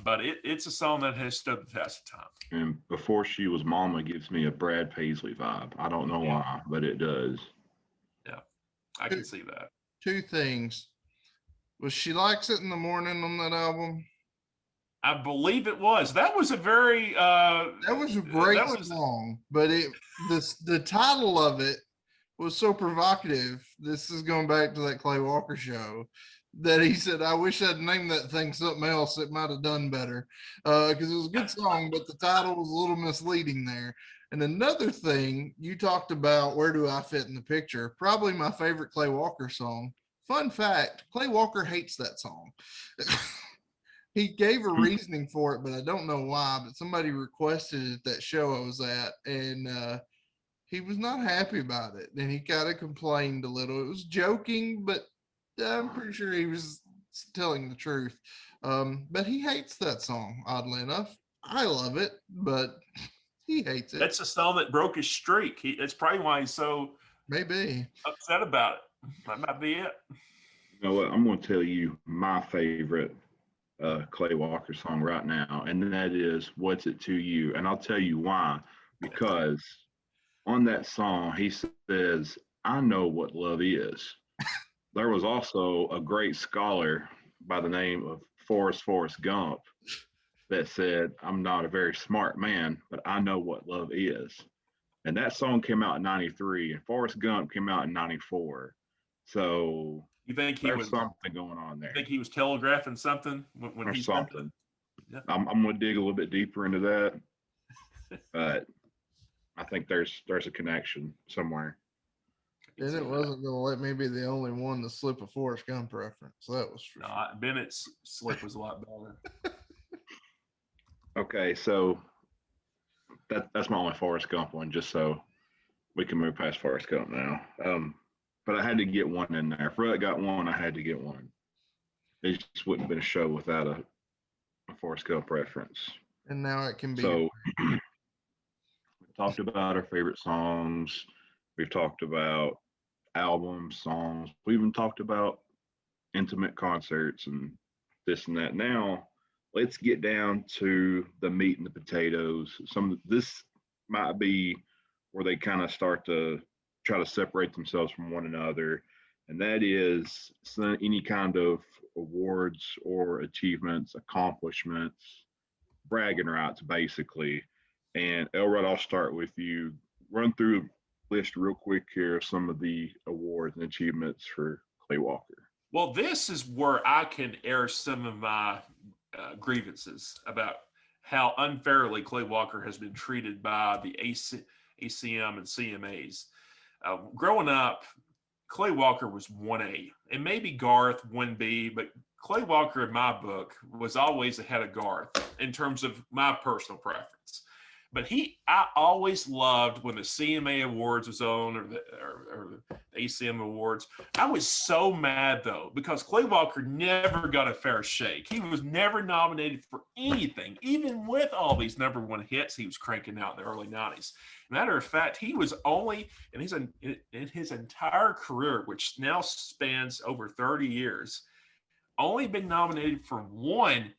B: But it's a song that has stood the test of time.
C: And "Before She Was Mama" gives me a Brad Paisley vibe. I don't know why, but it does.
B: Yeah, I can see that.
A: 2 things. Was "She Likes It in the Morning" on that album?
B: I believe it was. That was a very
A: that was a great song, but the title of it was so provocative. This is going back to that Clay Walker show, that he said, "I wish I'd named that thing something else. It might have done better," because it was a good song, but the title was a little misleading there. And another thing, you talked about "Where Do I Fit in the Picture?" Probably my favorite Clay Walker song. Fun fact, Clay Walker hates that song. He gave a reasoning for it, but I don't know why. But somebody requested it at that show I was at, and he was not happy about it. And he kind of complained a little. It was joking, but I'm pretty sure he was telling the truth. But he hates that song, oddly enough. I love it, but he hates it.
B: That's a song that broke his streak. That's probably why he's so
A: maybe
B: upset about it. That might be it.
C: You know what? I'm going to tell you my favorite Clay Walker song right now, and that is "What's It to You?" And I'll tell you why. Because on that song, he says, "I know what love is." There was also a great scholar by the name of Forrest Gump that said, "I'm not a very smart man, but I know what love is." And that song came out in '93, and Forrest Gump came out in '94. So
B: you think
C: there's something going on there?
B: You think he was telegraphing something when he said that?
C: Yeah. I'm going to dig a little bit deeper into that, but I think there's a connection somewhere.
A: And it wasn't going to let me be the only one to slip a Forrest Gump reference. That was true.
B: No, Bennett's slip was a lot better.
C: Okay, so that's my only Forrest Gump one, just so we can move past Forrest Gump now. But I had to get one in there. If Rut got one, I had to get one. It just wouldn't have been a show without a Forrest Gump reference.
A: And now it can be.
C: So we talked about our favorite songs. We've talked about albums, songs. We even talked about intimate concerts and this and that. Now, let's get down to the meat and the potatoes. This might be where they kind of start to try to separate themselves from one another, and that is any kind of awards or achievements, accomplishments bragging rights, basically. And Elrod, I'll start with you. Run through a list real quick here of some of the awards and achievements for Clay Walker.
B: Well, this is where I can air some of my grievances about how unfairly Clay Walker has been treated by the ACM and CMAs. Growing up, Clay Walker was 1A, and maybe Garth 1B, but Clay Walker, in my book, was always ahead of Garth in terms of my personal preference. But I always loved when the CMA Awards was on, or the ACM Awards. I was so mad, though, because Clay Walker never got a fair shake. He was never nominated for anything, even with all these #1 hits he was cranking out in the early 90s. Matter of fact, he was only, in his entire career, which now spans over 30 years, only been nominated for one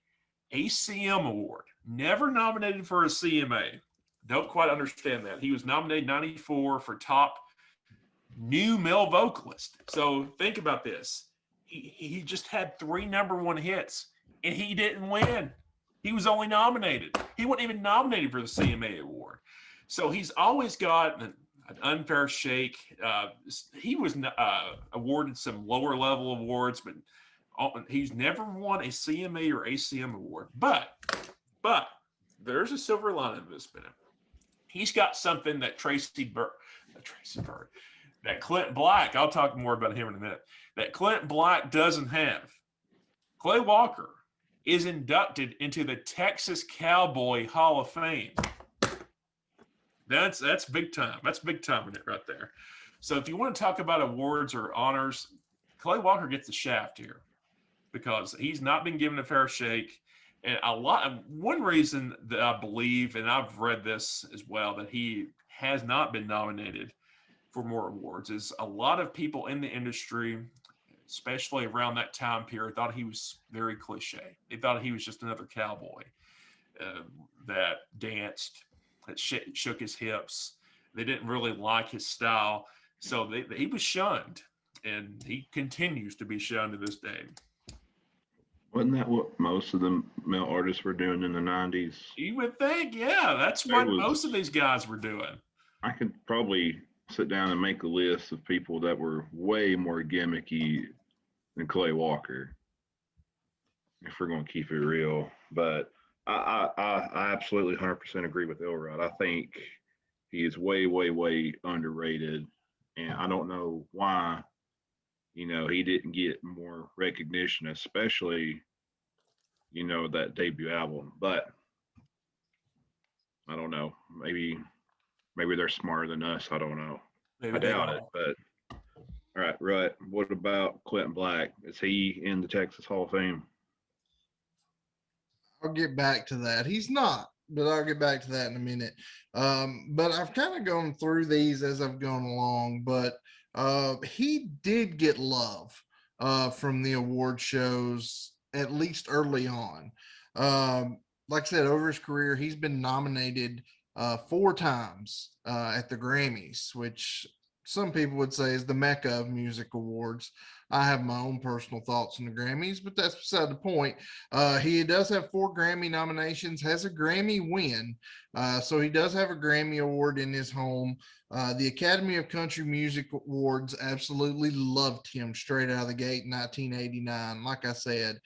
B: ACM award, never nominated for a CMA. Don't quite understand that. He was nominated 94 for top new male vocalist. So think about this. He just had 3 #1 hits, and he didn't win. He was only nominated. He wasn't even nominated for the CMA award. So he's always got an unfair shake. He was awarded some lower level awards, but he's never won a CMA or ACM award. But there's a silver lining to this, minute. He's got something that that Clint Black, I'll talk more about him in a minute, that Clint Black doesn't have. Clay Walker is inducted into the Texas Cowboy Hall of Fame. That's big time. That's big time in it right there. So if you want to talk about awards or honors, Clay Walker gets the shaft here because he's not been given a fair shake. And one reason that I believe, and I've read this as well, that he has not been nominated for more awards is a lot of people in the industry, especially around that time period, thought he was very cliche. They thought he was just another cowboy that danced, that shook his hips. They didn't really like his style. So he was shunned, and he continues to be shunned to this day.
C: Wasn't that what most of the male artists were doing in the 90s?
B: You would think, yeah, that's what most of these guys were doing.
C: I could probably sit down and make a list of people that were way more gimmicky than Clay Walker, if we're going to keep it real. But I absolutely 100% agree with Elrod. I think he is way, way, way underrated. And I don't know why, he didn't get more recognition, especially, that debut album. But I don't know. Maybe they're smarter than us. I don't know. I doubt it. But all right, Rut. What about Clint Black? Is he in the Texas Hall of Fame?
A: I'll get back to that. He's not, but I'll get back to that in a minute. But I've kind of gone through these as I've gone along, but he did get love from the award shows, at least early on. Like I said, over his career, he's been nominated 4 times at the Grammys, which some people would say is the mecca of music awards. I have my own personal thoughts on the Grammys, but that's beside the point. He does have 4 Grammy nominations, has a Grammy win. So he does have a Grammy award in his home. The Academy of Country Music Awards absolutely loved him straight out of the gate in 1989. Like I said,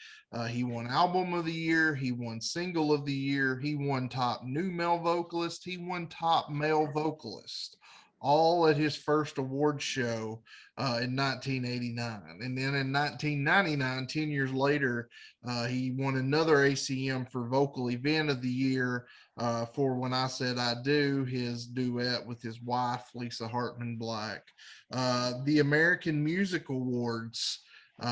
A: he won Album of the Year. He won Single of the Year. He won Top New Male Vocalist. He won Top Male Vocalist, all at his first award show in 1989. And then in 1999, 10 years later, he won another ACM for Vocal Event of the Year for When I Said I Do, his duet with his wife, Lisa Hartman Black. The American Music Awards,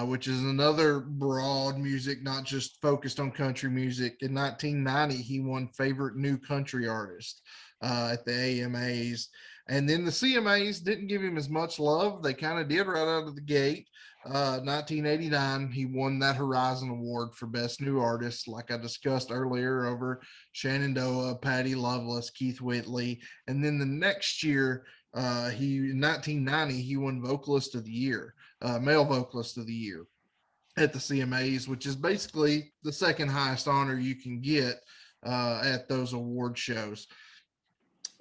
A: which is another broad music, not just focused on country music. In 1990, he won Favorite New Country Artist at the AMAs. And then the CMAs didn't give him as much love. They kind of did right out of the gate. 1989, he won that Horizon Award for Best New Artist, like I discussed earlier, over Shenandoah, Patty Loveless, Keith Whitley. And then the next year, in 1990, he won Vocalist of the Year, Male Vocalist of the Year at the CMAs, which is basically the second highest honor you can get at those award shows.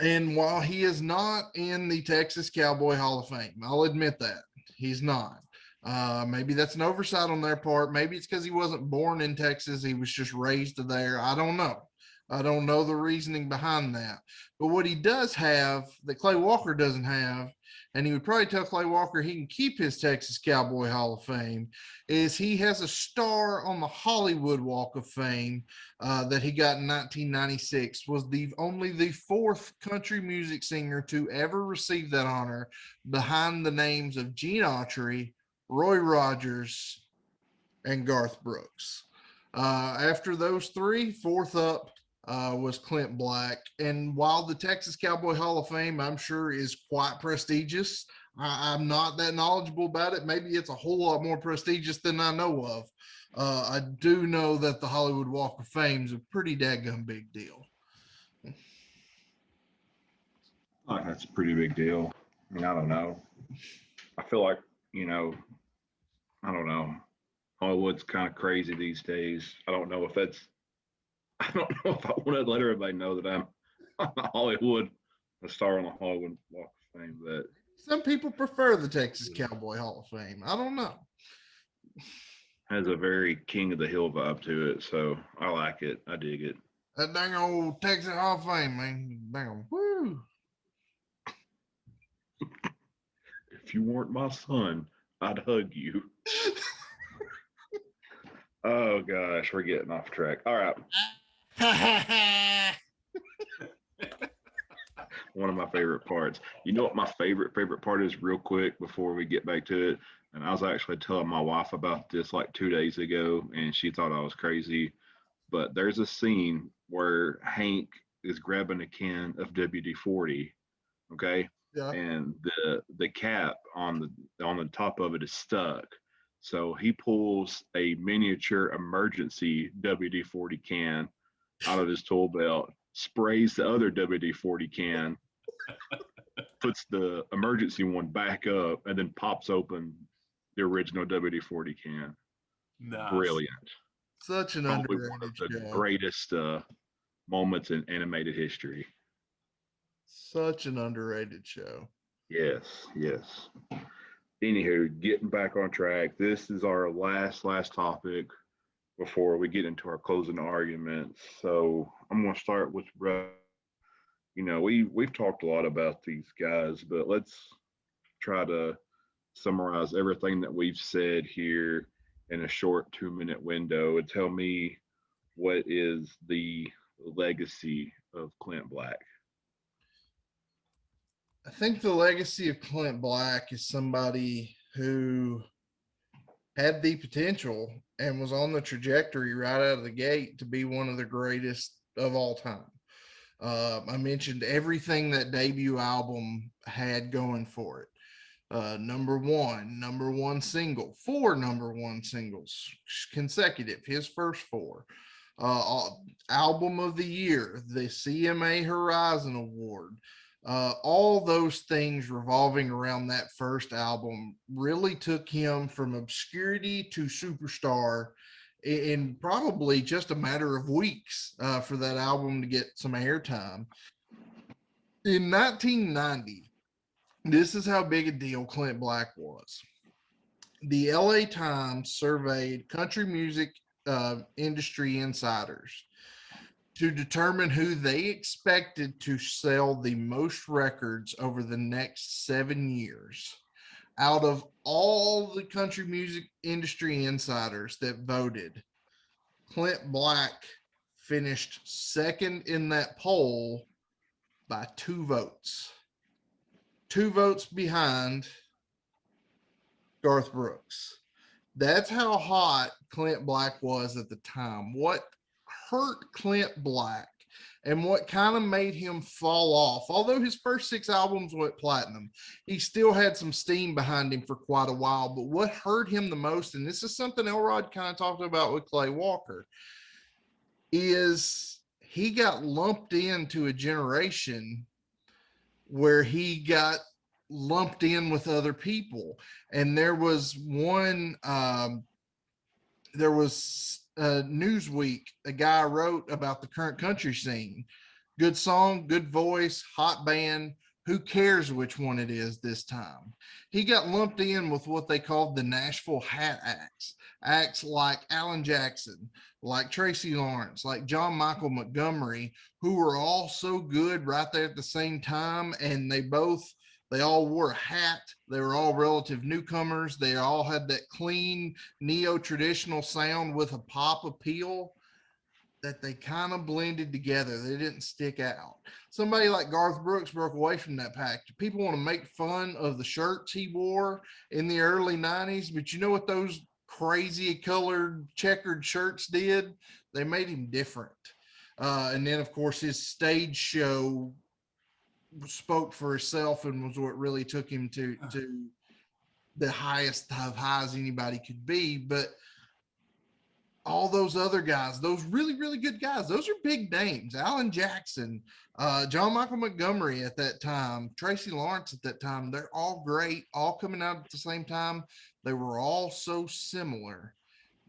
A: And while he is not in the Texas Cowboy Hall of Fame, I'll admit that he's not. Maybe that's an oversight on their part. Maybe it's because he wasn't born in Texas. He was just raised there. I don't know. I don't know the reasoning behind that. But what he does have that Clay Walker doesn't have, and he would probably tell Clay Walker he can keep his Texas Cowboy Hall of Fame, is he has a star on the Hollywood Walk of Fame that he got in 1996. Was only the fourth country music singer to ever receive that honor, behind the names of Gene Autry, Roy Rogers, and Garth Brooks. After those three, fourth up was Clint Black. And while the Texas Cowboy Hall of Fame, I'm sure, is quite prestigious, I'm not that knowledgeable about it. Maybe it's a whole lot more prestigious than I know of. I do know that the Hollywood Walk of Fame is a pretty daggum big deal.
C: That's a pretty big deal. I mean, I don't know. I feel like, I don't know. Hollywood's kind of crazy these days. I don't know if I want to let everybody know that I'm Hollywood, a star on the Hollywood Walk of Fame. But
A: some people prefer the Texas Cowboy Hall of Fame. I don't know.
C: Has a very King of the Hill vibe to it, so I like it. I dig it.
A: That dang old Texas Hall of Fame, man. Dang, woo.
C: If you weren't my son, I'd hug you. Oh gosh, we're getting off track. All right. One of my favorite parts. You know what my favorite part is, real quick, before we get back to it? And I was actually telling my wife about this like 2 days ago, and she thought I was crazy. But there's a scene where Hank is grabbing a can of WD-40, okay?
A: Yeah.
C: And the cap on the top of it is stuck. So he pulls a miniature emergency WD-40 can out of his tool belt, sprays the other WD-40 can, puts the emergency one back up, and then pops open the original WD-40 can.
B: Nice.
C: Brilliant.
A: Such an
C: Probably
A: underrated
C: one of the
A: show.
C: greatest moments in animated history.
A: Such an underrated show.
C: Yes. Anywho, getting back on track. This is our last topic before we get into our closing arguments. So I'm going to start with Rut. We've talked a lot about these guys, but let's try to summarize everything that we've said here in a short 2-minute window and tell me what is the legacy of Clint Black.
A: I think the legacy of Clint Black is somebody who had the potential and was on the trajectory right out of the gate to be one of the greatest of all time. I mentioned everything that debut album had going for it. Number one single, 4 number 1 singles consecutive, his first 4. Album of the year, the CMA Horizon Award. All those things revolving around that first album really took him from obscurity to superstar in probably just a matter of weeks for that album to get some airtime. In 1990, this is how big a deal Clint Black was. The LA Times surveyed country music industry insiders to determine who they expected to sell the most records over the next 7 years. Out of all the country music industry insiders that voted, Clint Black finished second in that poll by 2 votes. 2 votes behind Garth Brooks. That's how hot Clint Black was at the time. What hurt Clint Black and what kind of made him fall off, although his first 6 albums went platinum, he still had some steam behind him for quite a while. But what hurt him the most, and this is something Elrod kind of talked about with Clay Walker, is he got lumped into a generation where he got lumped in with other people. And there was Newsweek, a guy wrote about the current country scene. Good song, good voice, hot band. Who cares which one it is this time? He got lumped in with what they called the Nashville Hat Acts. Acts like Alan Jackson, like Tracy Lawrence, like John Michael Montgomery, who were all so good right there at the same time. And they all wore a hat. They were all relative newcomers. They all had that clean neo-traditional sound with a pop appeal that they kind of blended together. They didn't stick out. Somebody like Garth Brooks broke away from that pack. People want to make fun of the shirts he wore in the early 90s, but you know what those crazy colored checkered shirts did? They made him different. And then, of course, his stage show spoke for itself and was what really took him to the highest of highs anybody could be. But all those other guys, those really, really good guys, those are big names. Alan Jackson, John Michael Montgomery at that time, Tracy Lawrence at that time, they're all great, all coming out at the same time. They were all so similar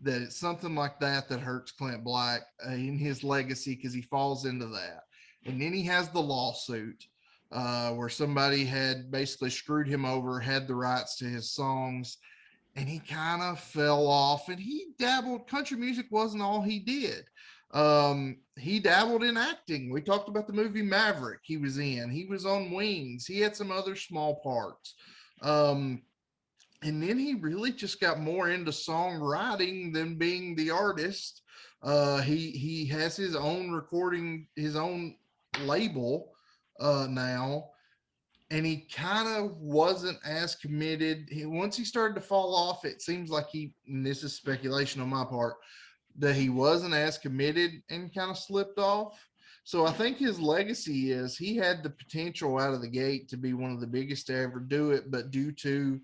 A: that it's something like that hurts Clint Black in his legacy, because he falls into that. And then he has the lawsuit where somebody had basically screwed him over, had the rights to his songs, and he kind of fell off. And he dabbled. Country music wasn't all he did. He dabbled in acting. We talked about the movie Maverick he was in. He was on Wings. He had some other small parts. And then he really just got more into songwriting than being the artist. He has his own recording, his own label now. And he kind of wasn't as committed. Once he started to fall off, it seems like and this is speculation on my part, that he wasn't as committed and kind of slipped off. So I think his legacy is he had the potential out of the gate to be one of the biggest to ever do it, but due to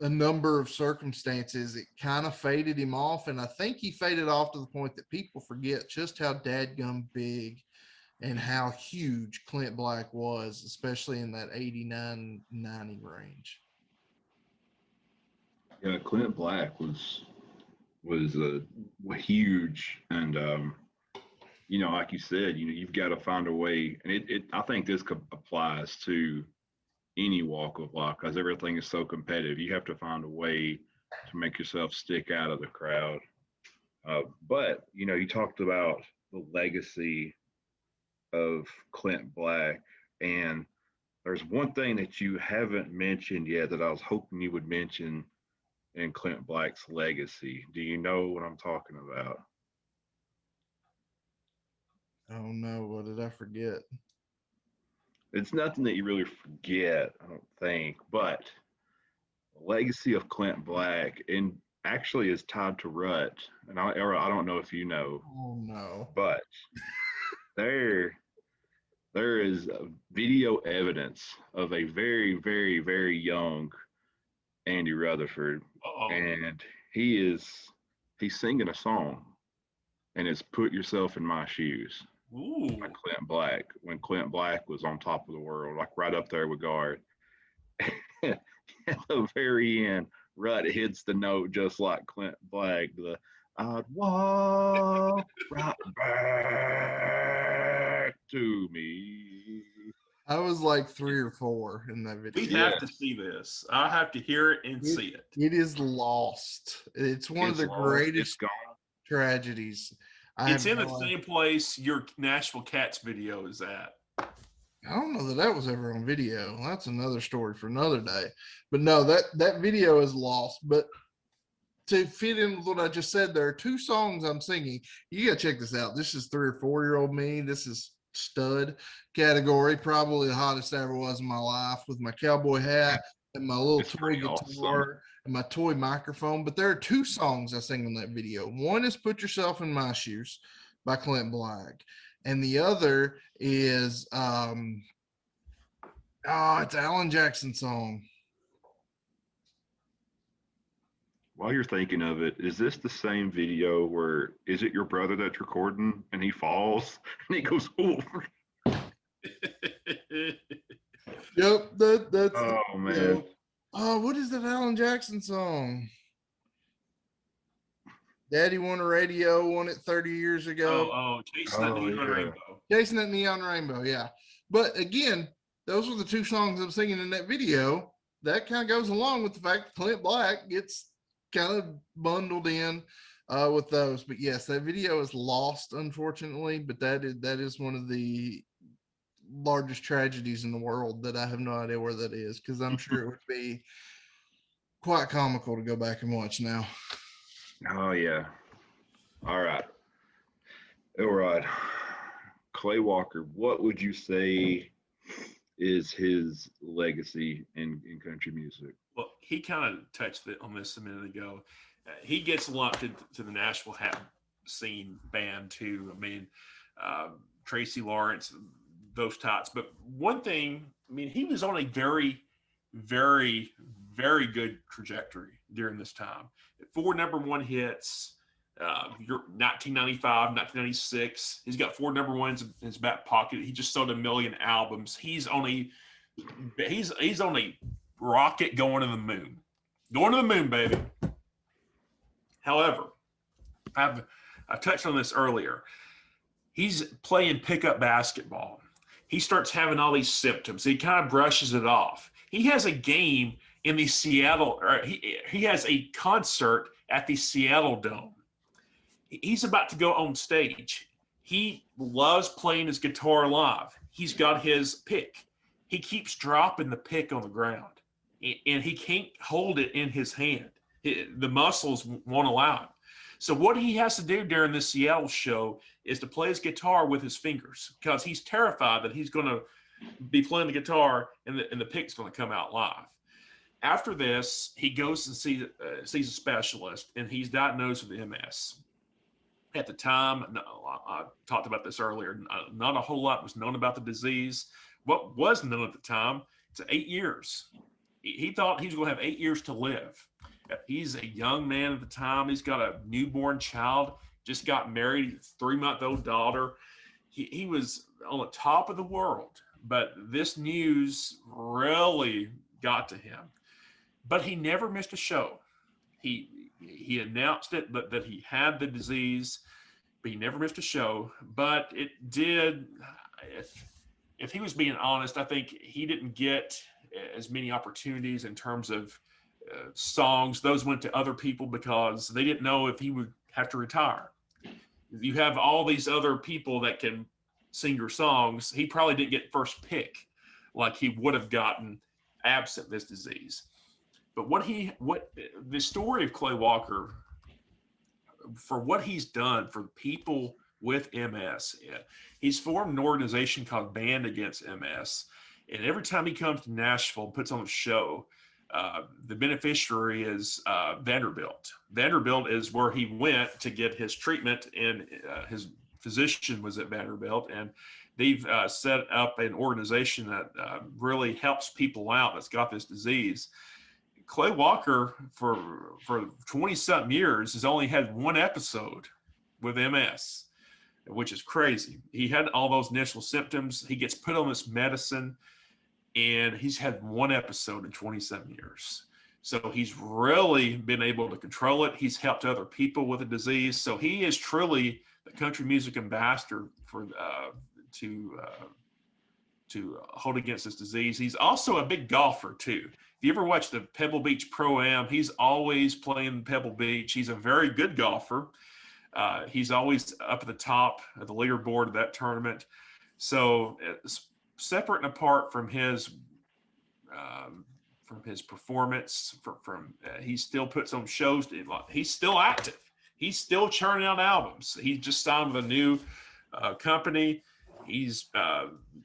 A: a number of circumstances, it kind of faded him off. And I think he faded off to the point that people forget just how dadgum big and how huge Clint Black was, especially in that 89-90 range.
C: Yeah, Clint Black was huge, and like you said, you've got to find a way, and I think this applies to any walk of life, because everything is so competitive. You have to find a way to make yourself stick out of the crowd. But you talked about the legacy of Clint Black, and there's one thing that you haven't mentioned yet that I was hoping you would mention in Clint Black's legacy. Do you know what I'm talking about?
A: Oh no, what did I forget?
C: It's nothing that you really forget, I don't think, but the legacy of Clint Black and actually is tied to Rut. And I don't know if you know.
A: Oh no.
C: But there is video evidence of a very, very, very young Andy Rutherford.
B: Uh-oh.
C: And he's singing a song, and it's "Put Yourself in My Shoes."
B: Ooh.
C: By Clint Black, when Clint Black was on top of the world, like right up there with Guard. At the very end, Rut hits the note just like Clint Black. I'd walk right back to me.
A: I was like 3 or 4 in that video.
B: We have to see this. I have to hear it and see it.
A: It is lost. It's one of the greatest tragedies.
B: It's in the same place your Nashville Cats video is at.
A: I don't know that was ever on video. That's another story for another day. But no, that video is lost. But to fit in with what I just said, there are 2 songs I'm singing. You got to check this out. This is 3 or 4-year-old me. This is stud category, probably the hottest I ever was in my life, with my cowboy hat and my little toy guitar and my toy microphone. But there are 2 songs I sing in that video. One is "Put Yourself in My Shoes" by Clint Black, and the other is it's Alan Jackson's song.
C: While you're thinking of it, is this the same video where is it your brother that's recording and he falls and he goes, "Oh"?
A: Yep, that's.
C: Oh man.
A: Yep. Oh, what is that Alan Jackson song? Daddy Won a Radio won it 30 years ago.
B: Chasing That
C: Oh,
B: Neon
C: yeah.
B: Rainbow.
A: Chasing That Neon Rainbow, yeah. But again, those were the two songs I'm singing in that video. That kind of goes along with the fact that Clint Black gets kind of bundled in with those. But yes, that video is lost, unfortunately. But that is one of the largest tragedies in the world that I have no idea where that is, because I'm sure it would be quite comical to go back and watch now.
C: Oh yeah. All right. Elrod, Clay Walker, what would you say is his legacy in country music?
B: Well, he kind of touched on this a minute ago. He gets lumped into the Nashville scene band too. I mean, Tracy Lawrence, those types. But one thing, I mean, he was on a very, very, very good trajectory during this time. 4 number 1 hits. 1995, 1996. He's got 4 number 1s in his back pocket. He just sold 1 million albums. He's on a rocket going to the moon. Going to the moon, baby. However, I touched on this earlier. He's playing pickup basketball. He starts having all these symptoms. He kind of brushes it off. He has a game in the Seattle, or he has a concert at the Seattle Dome. He's about to go on stage. He loves playing his guitar live. He's got his pick. He keeps dropping the pick on the ground, and he can't hold it in his hand. The muscles won't allow him. So what he has to do during this Seattle show is to play his guitar with his fingers, because he's terrified that he's going to be playing the guitar and the pick's going to come out live. After this, he goes and sees a specialist, and he's diagnosed with MS. At the time, I talked about this earlier, not a whole lot was known about the disease. What was known at the time, it's 8 years. He thought he was going to have 8 years to live. He's a young man at the time. He's got a newborn child, just got married, 3-month-old daughter. He was on the top of the world, but this news really got to him. But he never missed a show. He announced it, but that he had the disease, but he never missed a show. But it did, if he was being honest, I think he didn't get as many opportunities in terms of songs. Those went to other people because they didn't know if he would have to retire. You have all these other people that can sing your songs. He probably didn't get first pick like he would have gotten absent this disease. But what the story of Clay Walker, for what he's done for people with MS, he's formed an organization called Band Against MS. And every time he comes to Nashville and puts on a show, the beneficiary is Vanderbilt. Vanderbilt is where he went to get his treatment, and his physician was at Vanderbilt. And they've set up an organization that really helps people out that's got this disease. Clay Walker, for 20-something years, has only had 1 episode with MS, which is crazy. He had all those initial symptoms. He gets put on this medicine, and he's had 1 episode in 27 years. So he's really been able to control it. He's helped other people with the disease. So he is truly the country music ambassador for to hold against this disease. He's also a big golfer too. If you ever watch the Pebble Beach Pro-Am, he's always playing Pebble Beach. He's a very good golfer. He's always up at the top of the leaderboard of that tournament. So separate and apart from his performance, he still puts on shows. He's still active. He's still churning out albums. He just signed with a new company.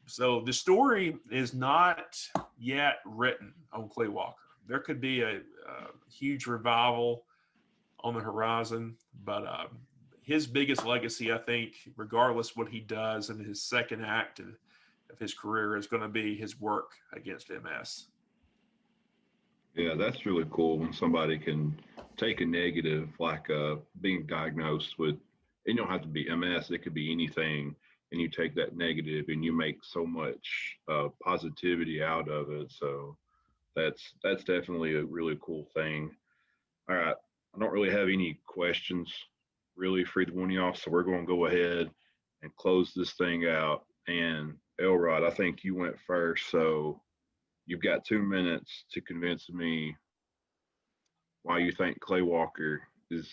B: So the story is not yet written on Clay Walker. There could be a huge revival on the horizon, but his biggest legacy, I think, regardless what he does in his second act of his career, is going to be his work against MS.
C: Yeah, that's really cool when somebody can take a negative, like being diagnosed with, it don't have to be MS, it could be anything, and you take that negative and you make so much positivity out of it. So that's definitely a really cool thing. All right, I don't really have any questions really freed one of y'all. So we're going to go ahead and close this thing out. And Elrod, I think you went first. So you've got 2 minutes to convince me why you think Clay Walker is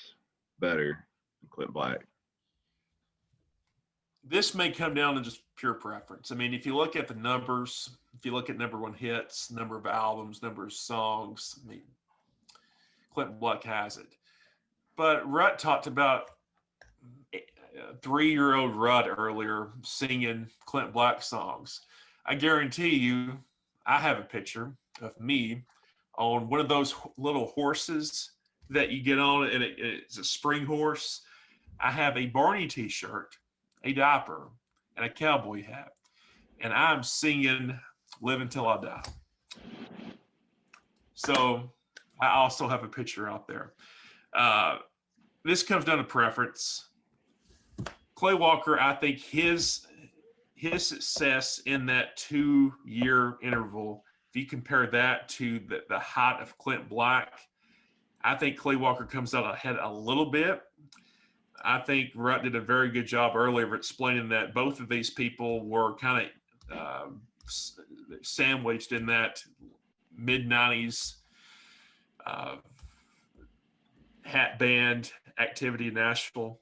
C: better than Clint Black.
B: This may come down to just pure preference. I mean, if you look at the numbers, if you look at #1 hits, number of albums, number of songs, I mean, Clint Black has it. But Rut talked about 3-year-old Rut earlier singing Clint Black songs. I guarantee you, I have a picture of me on one of those little horses that you get on, and it's a spring horse. I have a Barney t-shirt, a diaper, and a cowboy hat, and I'm singing Live Until I Die. So I also have a picture out there. This comes down to preference. Clay Walker, I think his success in that 2-year interval, if you compare that to the height of Clint Black, I think Clay Walker comes out ahead a little bit. I think Rut did a very good job earlier of explaining that both of these people were kind of sandwiched in that mid-90s hat band activity in Nashville.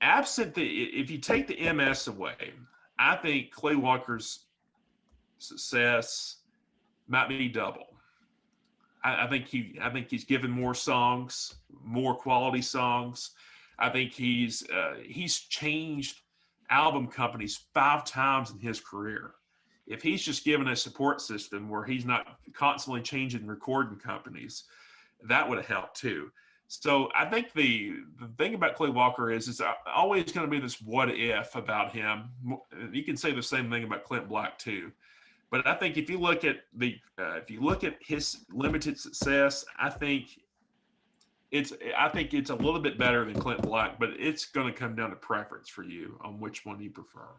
B: Absent if you take the MS away, I think Clay Walker's success might be double. I think he's given more songs, more quality songs. I think he's changed album companies 5 times in his career. If he's just given a support system where he's not constantly changing recording companies, that would have helped too. So I think the thing about Clay Walker is it's always going to be this what if about him. You can say the same thing about Clint Black too. But I think if you look at his limited success, I think it's a little bit better than Clint Black, but it's going to come down to preference for you on which one you prefer.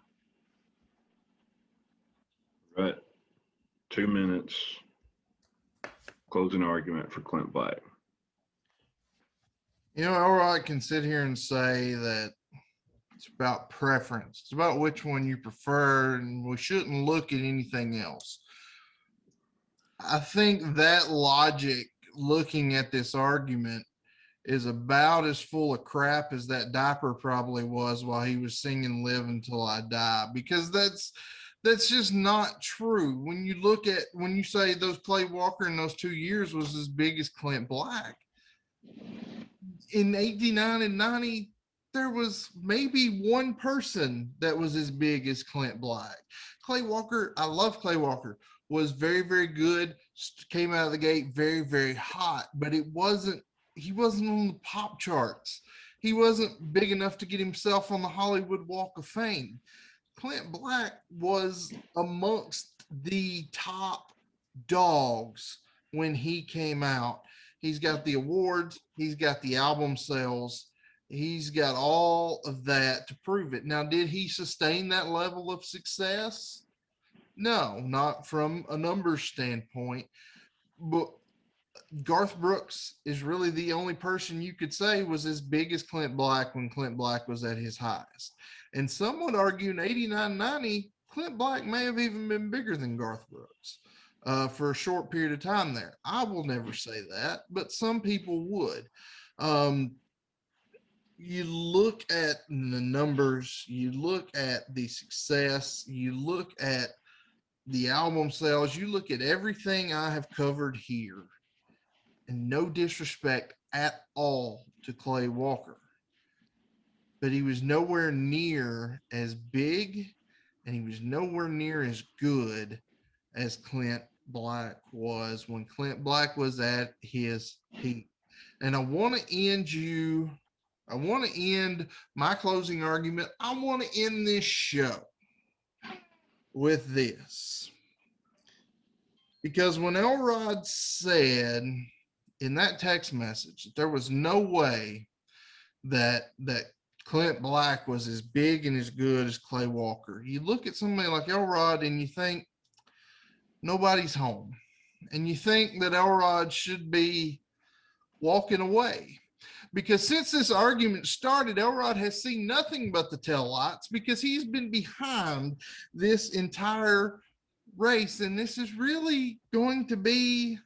C: Right. 2 minutes. Closing argument for Clint Black.
A: You know, Elrod can sit here and say that it's about preference. It's about which one you prefer, and we shouldn't look at anything else. I think that logic, looking at this argument, is about as full of crap as that diaper probably was while he was singing Live Until I Die, because that's just not true. When you say those Clay Walker in those 2 years was as big as Clint Black, in 89 and 90, there was maybe one person that was as big as Clint Black. Clay Walker, I love Clay Walker, was very, very good, came out of the gate very, very hot, but he wasn't on the pop charts. He wasn't big enough to get himself on the Hollywood Walk of Fame. Clint Black was amongst the top dogs when he came out. He's got the awards. He's got the album sales. He's got all of that to prove it. Now, did he sustain that level of success? No, not from a numbers standpoint. But Garth Brooks is really the only person you could say was as big as Clint Black when Clint Black was at his highest. And some would argue in 89, 90, Clint Black may have even been bigger than Garth Brooks for a short period of time there. I will never say that, but some people would. You look at the numbers, you look at the success, you look at the album sales, you look at everything I have covered here, and no disrespect at all to Clay Walker, but he was nowhere near as big and he was nowhere near as good as Clint Black was when Clint Black was at his peak. And I want to end my closing argument. I want to end this show with this. Because when Elrod said in that text message that there was no way that Clint Black was as big and as good as Clay Walker, you look at somebody like Elrod and you think nobody's home. And you think that Elrod should be walking away. because since this argument started, Elrod has seen nothing but the tail lights because he's been behind this entire race. And this is really going to be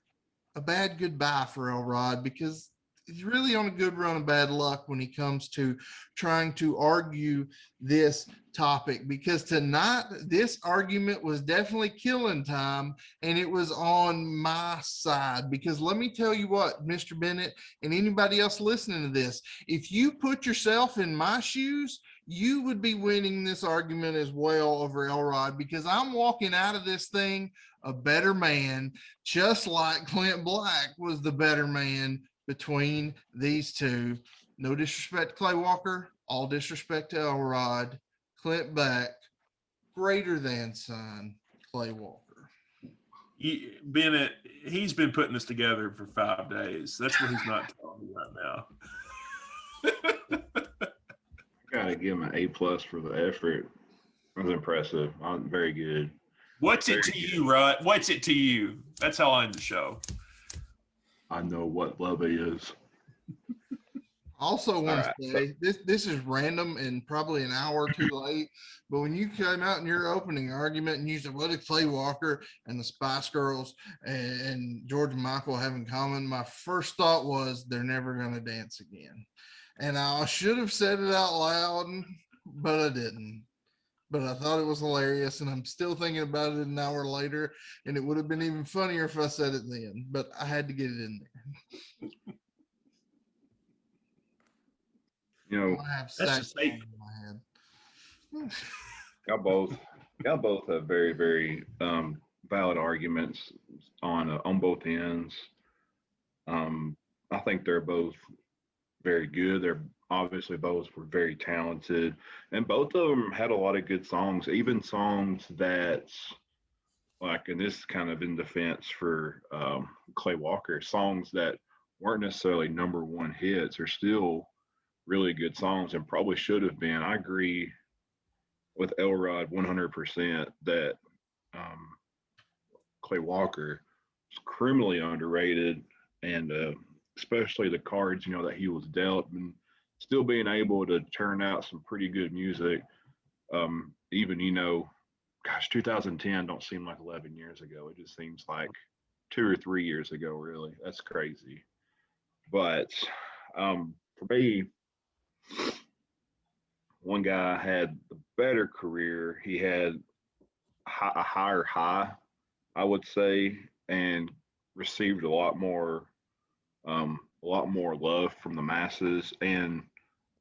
A: a bad goodbye for Elrod because he's really on a good run of bad luck when he comes to trying to argue this topic, because tonight this argument was definitely killing time and it was on my side. Because let me tell you what, Mr. Bennett and anybody else listening to this, if you put yourself in my shoes, you would be winning this argument as well over Elrod, because I'm walking out of this thing a better man, just like Clint Black was the better man between these two. No disrespect to Clay Walker, all disrespect to Elrod. Clint Black, greater than son, Clay Walker.
B: Bennett, he's been putting this together for 5 days. That's what he's not telling me right now.
C: Gotta give him an A+ for the effort. It was impressive. Very good.
B: What's it to you, Rut? What's it to you? That's how I end the show.
C: I know what love is.
A: Also want to say this is random and probably an hour too late, but when you came out in your opening argument and you said, what did Clay Walker and the Spice Girls and George Michael have in common, my first thought was they're never going to dance again. And I should have said it out loud, but I didn't. But I thought it was hilarious, and I'm still thinking about it an hour later, and it would have been even funnier if I said it then, but I had to get it in there.
C: You know,
A: I have
B: that's just
A: in my head.
C: y'all both have very, very valid arguments on both ends. I think they're both very good. They're obviously both were very talented, and both of them had a lot of good songs, even songs that, like, and this is kind of in defense for Clay Walker, songs that weren't necessarily #1 hits are still really good songs and probably should have been. I agree with Elrod 100% that Clay Walker was criminally underrated, and especially the cards, that he was dealt, and still being able to turn out some pretty good music. Even, gosh, 2010 don't seem like 11 years ago. It just seems like 2 or 3 years ago, really. That's crazy. But for me, one guy had the better career. He had a higher high, I would say, and received a lot more love from the masses. And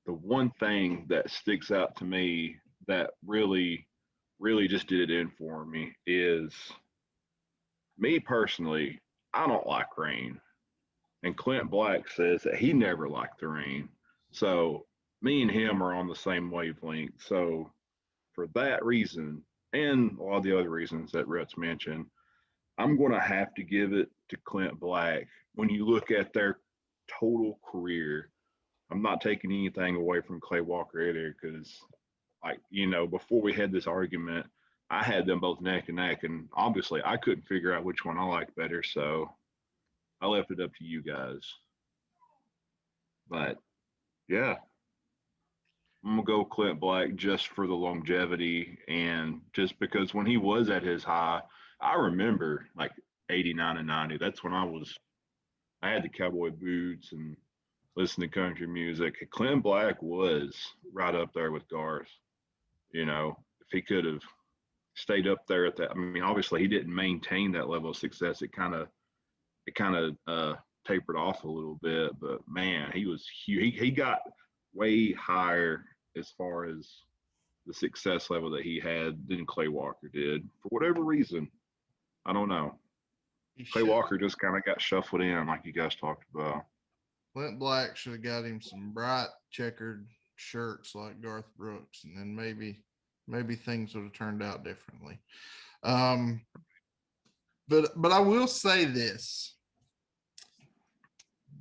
C: the one thing that sticks out to me that really, really just did it in for me is, me personally, I don't like rain. And Clint Black says that he never liked the rain. So me and him are on the same wavelength. So for that reason, and a lot of the other reasons that Rut's mentioned, I'm going to have to give it to Clint Black. When you look at their total career, I'm not taking anything away from Clay Walker either, because, before we had this argument, I had them both neck and neck, and obviously I couldn't figure out which one I liked better, so I left it up to you guys. But yeah, I'm gonna go Clint Black just for the longevity, and just because when he was at his high, I remember like 89 and 90. That's when I had the cowboy boots and listened to country music. Clint Black was right up there with Garth. If he could have stayed up there at that, obviously he didn't maintain that level of success. It kind of tapered off a little bit, but man, he was huge. He got way higher as far as the success level that he had than Clay Walker did, for whatever reason. I don't know. Clay Walker just kind of got shuffled in, like you guys talked about.
A: Clint Black should have got him some bright checkered shirts like Garth Brooks, and then maybe things would have turned out differently. But I will say this.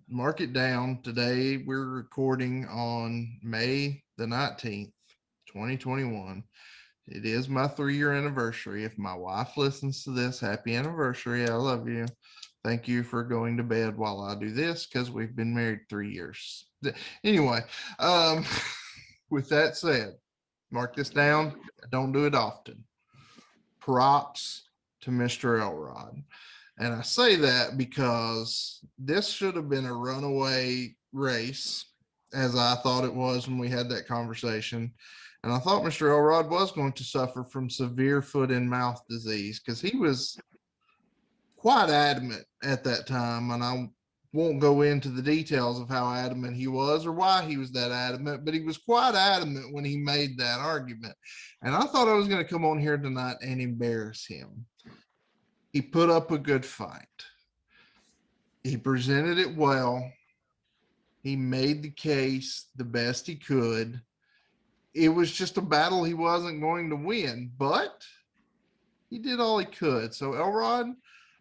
A: Mark it down. Today we're recording on May the 19th, 2021. It is my 3-year anniversary. If my wife listens to this, happy anniversary. I love you. Thank you for going to bed while I do this, because we've been married 3 years. Anyway, with that said, mark this down. I don't do it often. Props to Mr. Elrod. And I say that because this should have been a runaway race, as I thought it was when we had that conversation. And I thought Mr. Elrod was going to suffer from severe foot and mouth disease because he was quite adamant at that time. And I won't go into the details of how adamant he was or why he was that adamant, but he was quite adamant when he made that argument. And I thought I was going to come on here tonight and embarrass him. He put up a good fight. He presented it well. He made the case the best he could. It was just a battle he wasn't going to win, but he did all he could. So Elrod,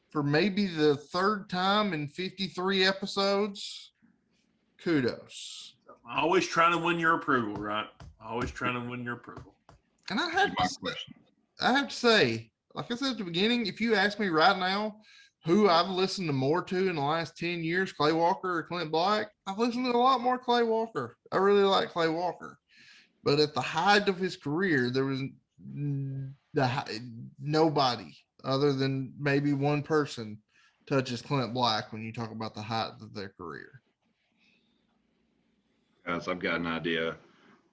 A: for maybe the third time in 53 episodes, kudos.
B: Always trying to win your approval, right? Always trying to win your approval.
A: And I have to say, like I said at the beginning, if you ask me right now who I've listened to more to in the last 10 years, Clay Walker or Clint Black, I've listened to a lot more Clay Walker. I really like Clay Walker. But at the height of his career, there was nobody other than maybe one person touches Clint Black when you talk about the height of their career.
C: Guys, I've got an idea.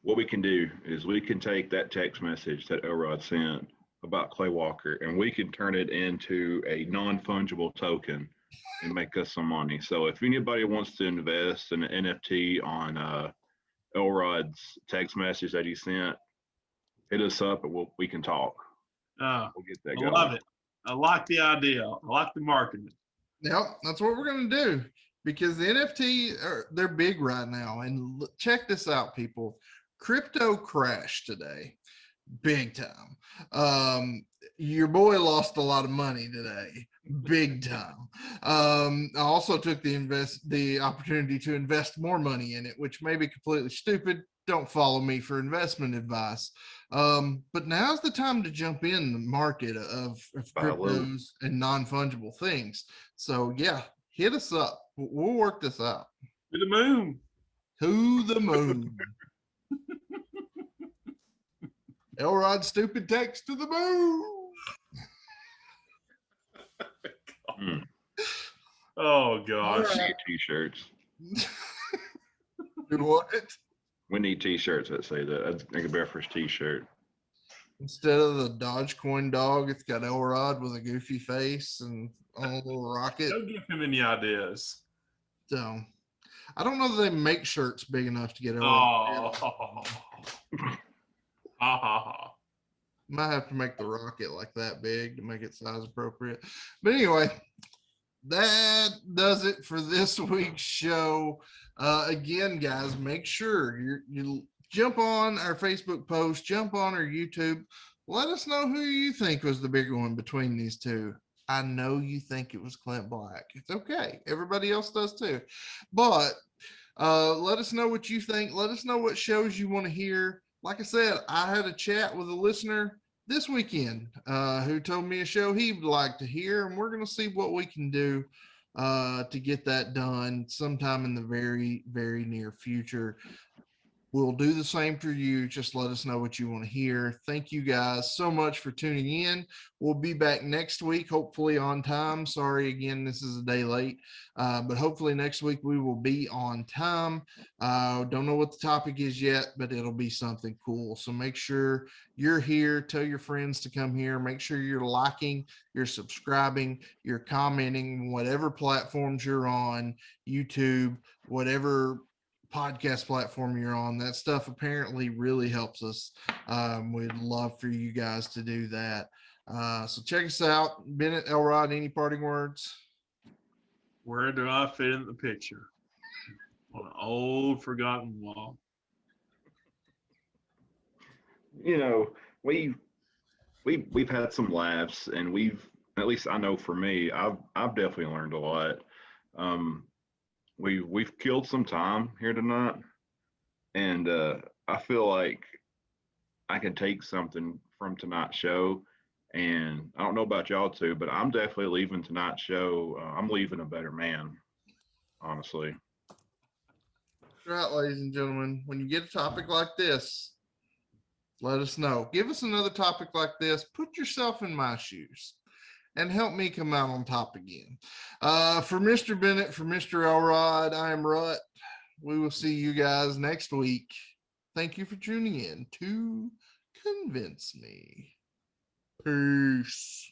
C: What we can do is we can take that text message that Elrod sent about Clay Walker and we can turn it into a non-fungible token and make us some money. So if anybody wants to invest in an NFT on Elrod's text message that he sent, hit us up and we can talk. We'll get that going.
B: I love it. I like the idea. I like the marketing.
A: Yep, that's what we're going to do because the NFT, they're big right now. And check this out, people. Crypto crashed today. Big time. Your boy lost a lot of money today. Big time. I also took the opportunity to invest more money in it, which may be completely stupid. Don't follow me for investment advice. But now's the time to jump in the market of cryptos and non-fungible things. So yeah, hit us up. We'll work this out.
B: To the moon.
A: To the moon. Elrod stupid text to the moon.
B: Oh gosh.
C: We need t-shirts.
A: Do what?
C: We need t-shirts that say that. I'd make a better first t-shirt.
A: Instead of the Dogecoin dog, it's got Elrod with a goofy face and on a little rocket.
B: Don't give him any ideas.
A: So I don't know that they make shirts big enough to get Elrod. Might have to make the rocket like that big to make it size appropriate. But anyway, that does it for this week's show. Again, guys, make sure you jump on our Facebook post, jump on our YouTube. Let us know who you think was the bigger one between these two. I know you think it was Clint Black. It's okay. Everybody else does too. But let us know what you think. Let us know what shows you want to hear. Like I said, I had a chat with a listener this weekend who told me a show he'd like to hear, and we're going to see what we can do to get that done sometime in the very, very near future. We'll do the same for you. Just let us know what you want to hear. Thank you guys so much for tuning in. We'll be back next week, hopefully on time. Sorry, again, this is a day late, but hopefully next week we will be on time. Don't know what the topic is yet, but it'll be something cool. So make sure you're here. Tell your friends to come here. Make sure you're liking, you're subscribing, you're commenting, whatever platforms you're on, YouTube, whatever podcast platform you're on. That stuff apparently really helps us. We'd love for you guys to do that. So check us out. Bennett, Elrod, any parting words?
B: Where do I fit in the picture? On an old forgotten wall.
C: You know, we've had some laughs, and at least I know for me, I've definitely learned a lot. We've killed some time here tonight, and I feel like I can take something from tonight's show, and I don't know about y'all too, but I'm definitely leaving tonight's show. I'm leaving a better man, honestly.
A: Right, ladies and gentlemen, when you get a topic like this, let us know. Give us another topic like this. Put yourself in my shoes and help me come out on top again. For Mr. Bennett, for Mr. Elrod, I am Rut. We will see you guys next week. Thank you for tuning in to Convince Me. Peace.